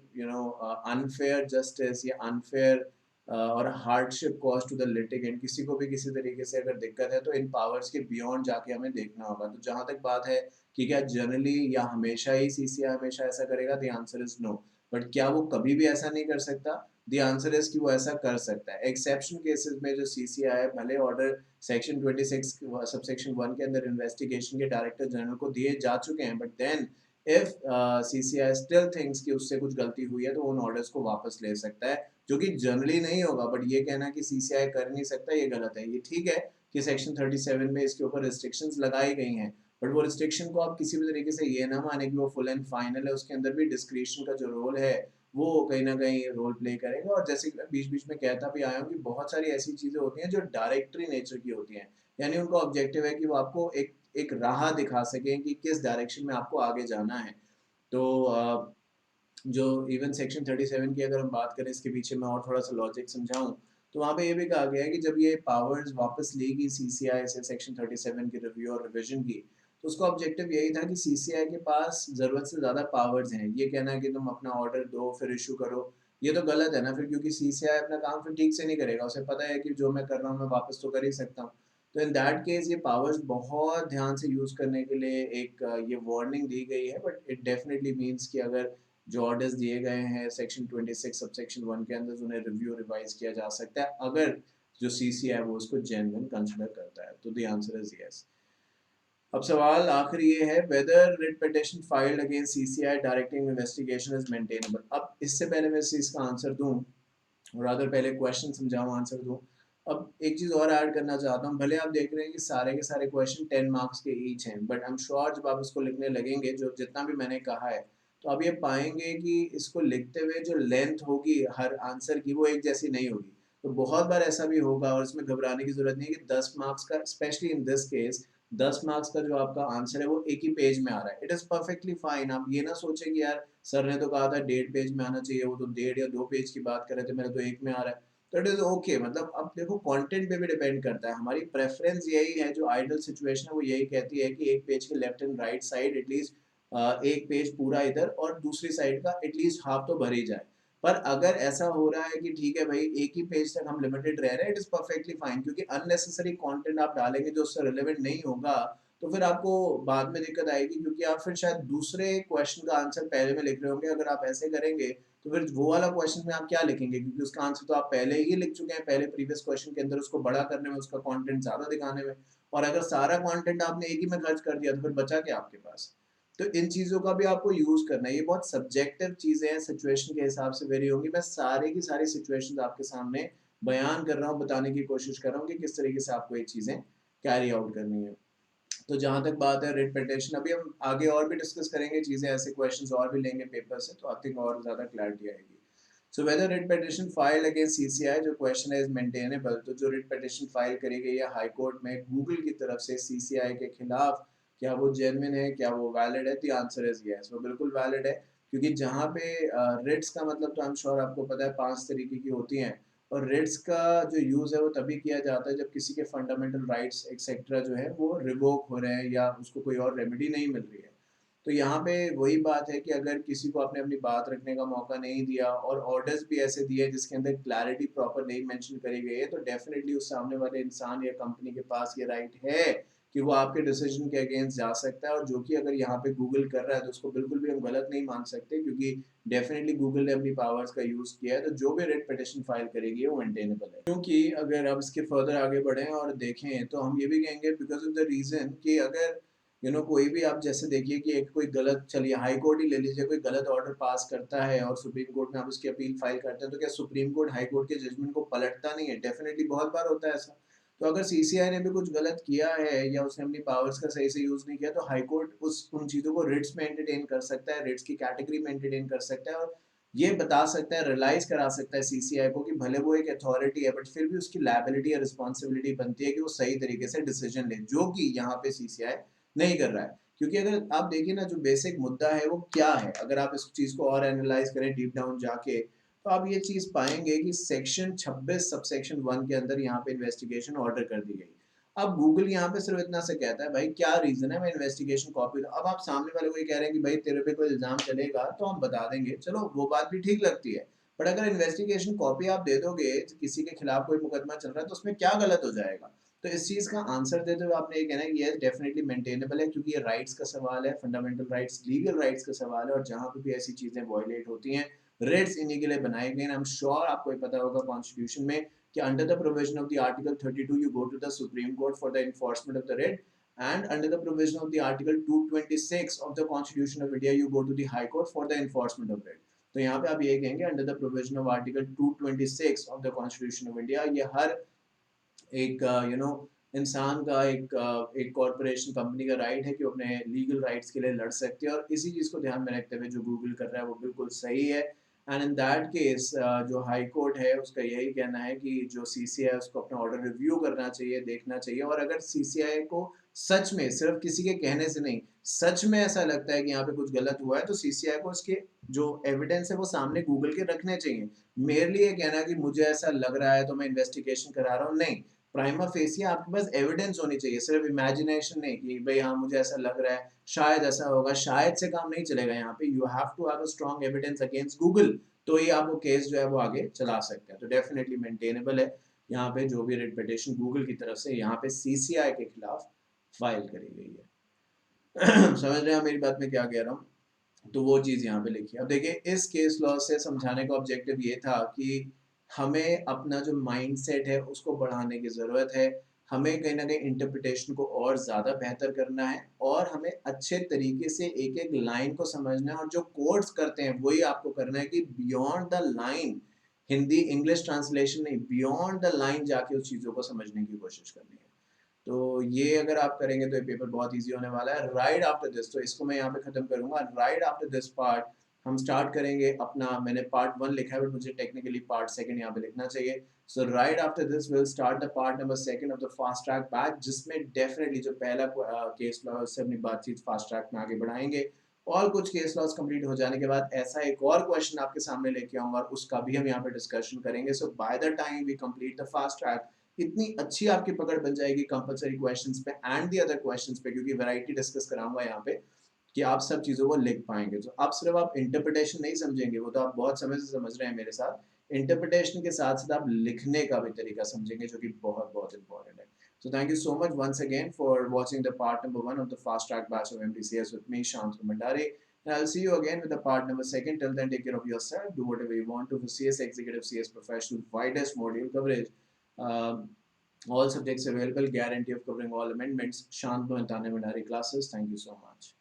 [SPEAKER 1] unfair justice या अनफेयर और hardship cause to the litigant, किसी को भी किसी तरीके से अगर दिक्कत है तो इन पावर्स के बियॉन्ड जाके हमें देखना होगा। तो जहां तक बात है कि क्या जनरली या हमेशा ही सीसीआई हमेशा ऐसा करेगा, the answer is no. But क्या वो कभी भी ऐसा नहीं कर सकता? द आंसर इज कि वो ऐसा कर सकता है। एक्सेप्शन केसेस में जो सीसीआई है, भले ऑर्डर सेक्शन 26 सबसेक्शन 1 के अंदर इन्वेस्टिगेशन के डायरेक्टर जनरल को दिए जा चुके हैं, but then if CCI still thinks कि उससे कुछ गलती हुई है तो उन ऑर्डर्स को वापस ले सकता है, जो कि जनरली नहीं होगा। बट ये कहना कि सीसीआई कर नहीं सकता, ये गलत है। ये ठीक है कि सेक्शन 37 में इसके ऊपर रिस्ट्रिक्शंस लगाई गई हैं, बट वो रिस्ट्रिक्शन को आप किसी भी तरीके से ये ना माने कि वो फुल एंड फाइनल है, उसके अंदर भी डिस्क्रिशन का जो रोल है वो कहीं ना कहीं रोल प्ले करेगा। और जैसे कि मैं बीच बीच में कहता भी आया हूँ कि बहुत सारी ऐसी चीज़ें होती हैं जो डायरेक्टरी नेचर की होती हैं, यानी उनका ऑब्जेक्टिव है कि वो आपको एक एक राह दिखा सकें कि किस डायरेक्शन में आपको आगे जाना है। तो जो इवन सेक्शन 37 की अगर हम बात करें, इसके पीछे मैं और थोड़ा सा लॉजिक समझाऊं, तो वहाँ पे ये भी कहा गया है कि जब ये पावर्स वापस लेगी सीसीआई से सेक्शन 37 की रिव्यू और रिवीजन की, तो उसका ऑब्जेक्टिव यही था कि सीसीआई के पास ज़रूरत से ज़्यादा पावर्स हैं। ये कहना है कि तुम अपना ऑर्डर दो फिर इशू करो, ये तो गलत है ना फिर, क्योंकि सीसीआई अपना काम फिर ठीक से नहीं करेगा। उसे पता है कि जो मैं कर रहा हूँ मैं वापस तो कर ही सकता हूँ। तो इन दैट केस ये पावर्स बहुत ध्यान से यूज़ करने के लिए एक ये वार्निंग दी गई है। बट इट डेफिनेटली मीन्स कि अगर जो ऑर्डर्स दिए गए हैं सेक्शन 26 सब सेक्शन 1 के अंदर, उन्हें रिव्यू रिवाइज किया जा सकता है अगर जो सीसी है वो उसको जेन्युइन कंसिडर करता है। तो द आंसर इज यस। अब सवाल आखिर ये है, whether writ petition filed against CCI directing investigation is maintainable. अब इससे पहले मैं इस चीज़ का आंसर दूं, और अगर पहले क्वेश्चन समझाऊं आंसर दूं, अब एक चीज़ और ऐड करना चाहता हूं। भले आप देख रहे हैं कि सारे के सारे क्वेश्चन 10 मार्क्स के ईच हैं, बट आई एम श्योर जब आप इसको लिखने लगेंगे, जो जितना भी मैंने कहा है, तो आप ये पाएंगे कि इसको लिखते हुए जो लेंथ होगी हर आंसर की वो एक जैसी नहीं होगी। तो बहुत बार ऐसा भी होगा, और इसमें घबराने की जरूरत नहीं है कि 10 मार्क्स का, specially in this case, 10 marks का जो आपका आंसर है वो एक ही पेज में आ रहा है। It is perfectly fine. आप ये ना सोचें कि यार सर ने तो कहा था 1.5 पेज में आना चाहिए, वो तो 1.5 या 2 पेज की बात कर रहे थे, मेरे तो एक में आ रहा है। तो इट इज़ ओके। मतलब अब देखो कंटेंट पे भी डिपेंड करता है। हमारी प्रेफरेंस यही है, जो आइडियल सिचुएशन है वो यही कहती है कि एक पेज के left and right side at least एक पेज पूरा इधर और दूसरी साइड का एटलीस्ट हाफ तो भर ही जाए। पर अगर ऐसा हो रहा है कि ठीक है भाई एक ही पेज तक हम लिमिटेड रह रहे हैं, इट इज परफेक्टली फाइन, क्योंकि अननेसेसरी कंटेंट आप डालेंगे जो उससे रिलेवेंट नहीं होगा, तो फिर आपको बाद में दिक्कत आएगी, क्योंकि आप फिर शायद दूसरे क्वेश्चन का आंसर पहले में लिख रहे होंगे। अगर आप ऐसे करेंगे तो फिर वो वाला क्वेश्चन में आप क्या लिखेंगे, क्योंकि उसका आंसर तो आप पहले ही लिख चुके हैं, पहले प्रीवियस क्वेश्चन के अंदर, उसको बड़ा करने में, उसका कंटेंट ज्यादा दिखाने में। और अगर सारा कंटेंट आपने एक ही में खर्च कर दिया तो फिर बचा क्या आपके पास। तो इन चीज़ों का भी आपको यूज़ करना है। ये बहुत सब्जेक्टिव चीज़ें हैं, सिचुएशन के हिसाब से वेरी होंगी। मैं सारी की सारी सिचुएशंस आपके सामने बयान कर रहा हूँ, बताने की कोशिश कर रहा हूँ कि किस तरीके से आपको ये चीज़ें कैरी आउट करनी है। तो जहाँ तक बात है रिट पिटिशन, अभी हम आगे और भी डिस्कस करेंगे चीज़ें, ऐसे क्वेश्चंस और भी लेंगे पेपर से, तो आई थिंक और ज़्यादा क्लैरिटी आएगी। So whether writ petition file against CCI, जो क्वेश्चन है, इज मेंटेनेबल। तो जो रिट पिटिशन फाइल करी गई है हाई कोर्ट में गूगल की तरफ से सीसीआई के खिलाफ, क्या वो जेन्युइन है, क्या वो वैलिड है? द आंसर इज यस, वो बिल्कुल वैलिड है। क्योंकि जहाँ पे रिट्स का मतलब तो आई एम श्योर आपको पता है 5 तरीके की होती हैं, और रिट्स का जो यूज़ है वो तभी किया जाता है जब किसी के फंडामेंटल राइट्स एक्सेट्रा जो है वो रिवोक हो रहे हैं या उसको कोई और रेमेडी नहीं मिल रही है। तो यहाँ पे वही बात है कि अगर किसी को आपने अपनी बात रखने का मौका नहीं दिया और ऑर्डर्स भी ऐसे दिए जिसके अंदर क्लैरिटी प्रॉपर नहीं मेंशन करी गई है, तो डेफिनेटली उस सामने वाले इंसान या कंपनी के पास ये राइट है कि वो आपके डिसीजन के अगेंस्ट जा सकता है। और जो कि अगर यहाँ पे गूगल कर रहा है तो उसको बिल्कुल भी हम गलत नहीं मान सकते, क्योंकि डेफिनेटली गूगल ने अपनी पावर्स का यूज किया है। तो जो भी रेट पिटिशन फाइल करेगी वो मेंटेनेबल है। क्योंकि अगर अब इसके फर्दर आगे बढ़े और देखें तो हम ये भी कहेंगे बिकॉज ऑफ द रीजन कि अगर कोई भी आप जैसे देखिए कि एक कोई गलत, चलिए हाई कोर्ट ही ले लीजिए, कोई गलत ऑर्डर पास करता है और सुप्रीम कोर्ट में आप उसकी अपील फाइल करते हैं, तो क्या सुप्रीम कोर्ट हाई कोर्ट के जजमेंट को पलटता नहीं है? डेफिनेटली बहुत बार होता है ऐसा। तो अगर सीसीआई ने भी कुछ गलत किया है या उसने अपनी पावर्स का सही से यूज नहीं किया, तो हाई कोर्ट उस उन चीजों को रिट्स में एंटरटेन कर सकता है, रिट्स की कैटेगरी में एंटरटेन कर सकता है, और ये बता सकता है, रियलाइज करा सकता है सीसीआई को कि भले वो एक अथॉरिटी है, बट फिर भी उसकी लायबिलिटी या रिस्पॉन्सिबिलिटी बनती है कि वो सही तरीके से डिसीजन ले, जो कि यहाँ पे सीसीआई नहीं कर रहा है। क्योंकि अगर आप देखिए ना, जो बेसिक मुद्दा है वो क्या है, अगर आप इस चीज को और एनालाइज करें डीप डाउन जाके, तो आप ये चीज पाएंगे कि सेक्शन 26 सबसेक्शन 1 के अंदर यहाँ पे इन्वेस्टिगेशन ऑर्डर कर दी गई। अब गूगल यहाँ पे सिर्फ इतना से कहता है भाई क्या रीजन है, मैं इन्वेस्टिगेशन कॉपी दूं। अब आप सामने वाले को ये कह रहे हैं कि भाई तेरे पे कोई इल्जाम चलेगा तो हम बता देंगे, चलो वो बात भी ठीक लगती है। बट अगर इन्वेस्टिगेशन कॉपी आप दे दोगे, किसी के खिलाफ कोई मुकदमा चल रहा है, तो उसमें क्या गलत हो जाएगा? तो इस चीज का आंसर देते हुए आपने ये कहना है कि यस डेफिनेटली मेंटेनेबल है, क्योंकि ये राइट्स का सवाल है, फंडामेंटल राइट्स, लीगल राइट्स का सवाल है, और जहां पे भी ऐसी चीजें वायलेट होती हैं, रेट्स इन्हीं के लिए बनाए गए हैं। आई एम श्योर आपको ये पता होगा कॉन्स्टिट्यूशन में कि under the provision of the Article 32 you go to the Supreme Court for the enforcement of the writ, and under the provision of the Article 226 of the Constitution of India you go to the High Court for the enforcement of writ. तो यहाँ पे आप ये कहेंगे under the provision of article 226 of the constitution of India, ये हर एक इंसान का एक कॉरपोरेशन कंपनी का राइट है कि वो अपने लीगल राइट्स के लिए लड़ सकती है, और इसी चीज़ को ध्यान में रखते हुए जो गूगल कर रहा है वो बिल्कुल सही है। एंड इन दैट केस जो हाई कोर्ट है उसका यही कहना है कि जो सीसीआई है उसको अपना ऑर्डर रिव्यू करना चाहिए, देखना चाहिए, और अगर सीसीआई को सच में, सिर्फ किसी के कहने से नहीं, सच में ऐसा लगता है कि यहाँ पे कुछ गलत हुआ है, तो सीसीआई को उसके जो एविडेंस है वो सामने गूगल के रखने चाहिए। मेरे लिए कहना है कि मुझे ऐसा लग रहा है तो मैं इन्वेस्टिगेशन करा रहा हूँ, नहीं। प्राइमा फेसी आपके पास एविडेंस होनी चाहिए, सिर्फ इमेजिनेशन नहीं कि भाई हाँ मुझे ऐसा लग रहा है, शायद ऐसा होगा, शायद से काम नहीं चलेगा यहाँ पे। You have to have a strong evidence against Google, तो ही आप वो केस जो है वो आगे चला सकते हैं। तो डेफिनेटली मेंटेनेबल है यहाँ पे जो भी रिट पिटीशन गूगल की तरफ से यहाँ पे सीसीआई के खिलाफ फाइल करी गई है। समझ रहे हैं मेरी बात में क्या कह रहा हूँ? तो वो चीज़ यहाँ पे लिखी है। अब देखिए, इस केस लॉ से समझाने का ऑब्जेक्टिव ये था कि हमें अपना जो माइंडसेट है उसको बढ़ाने की ज़रूरत है। हमें कहीं न कहीं इंटरप्रिटेशन को और ज़्यादा बेहतर करना है, और हमें अच्छे तरीके से एक-एक लाइन को समझना है, और जो कोर्ट्स करते हैं वही आपको करना है कि beyond the line, Hindi English translation नहीं, बियॉन्ड द लाइन जाके उस चीज़ों को समझने की कोशिश करनी है। तो ये अगर आप करेंगे तो ये पेपर बहुत ईज़ी होने वाला है। राइट आफ्टर दिस, तो इसको मैं यहाँ पे ख़त्म करूँगा। राइट आफ्टर दिस पार्ट हम स्टार्ट करेंगे अपना, मैंने पार्ट 1 लिखा है बट मुझे टेक्निकली पार्ट 2 यहाँ पे लिखना चाहिए। So right after this will start the part number 2 of the fast track batch, जिसमें डेफिनिटली जो पहला केस लॉ है उससे अपनी बातचीत फास्ट ट्रैक में आगे बढ़ाएँगे। और कुछ केस लॉज़ कंप्लीट हो जाने के बाद ऐसा एक और क्वेश्चन आपके सामने लेके आऊँगा, और उसका भी हम यहाँ पे डिस्कशन करेंगे। So by the time we complete the fast track, इतनी अच्छी आपकी पकड़ बन जाएगी कंपलसरी क्वेश्चंस पे एंड दी अदर क्वेश्चंस पे, क्योंकि वैरायटी डिस्कस कराऊंगा यहाँ पे, कि आप सब चीज़ों को लिख पाएंगे। तो अब सिर्फ आप इंटरप्रिटेशन नहीं समझेंगे, वो तो आप बहुत समय से समझ रहे हैं मेरे साथ। इंटरप्रिटेशन के साथ साथ आप लिखने का भी तरीका समझेंगे, जो कि बहुत बहुत इंपॉर्टेंट है। So thank you so much once again for watching the part number 1 of the fast track batch of MDCS with me, Shantanu Mandare. And I'll see you again with the part number 2. Till then, take care of yourself, do whatever you want to for CS Executive, CS Professional, widest module coverage. Um, all subjects available, guarantee of covering all amendments. Shantanu and Tane Mandari classes. Thank you so much.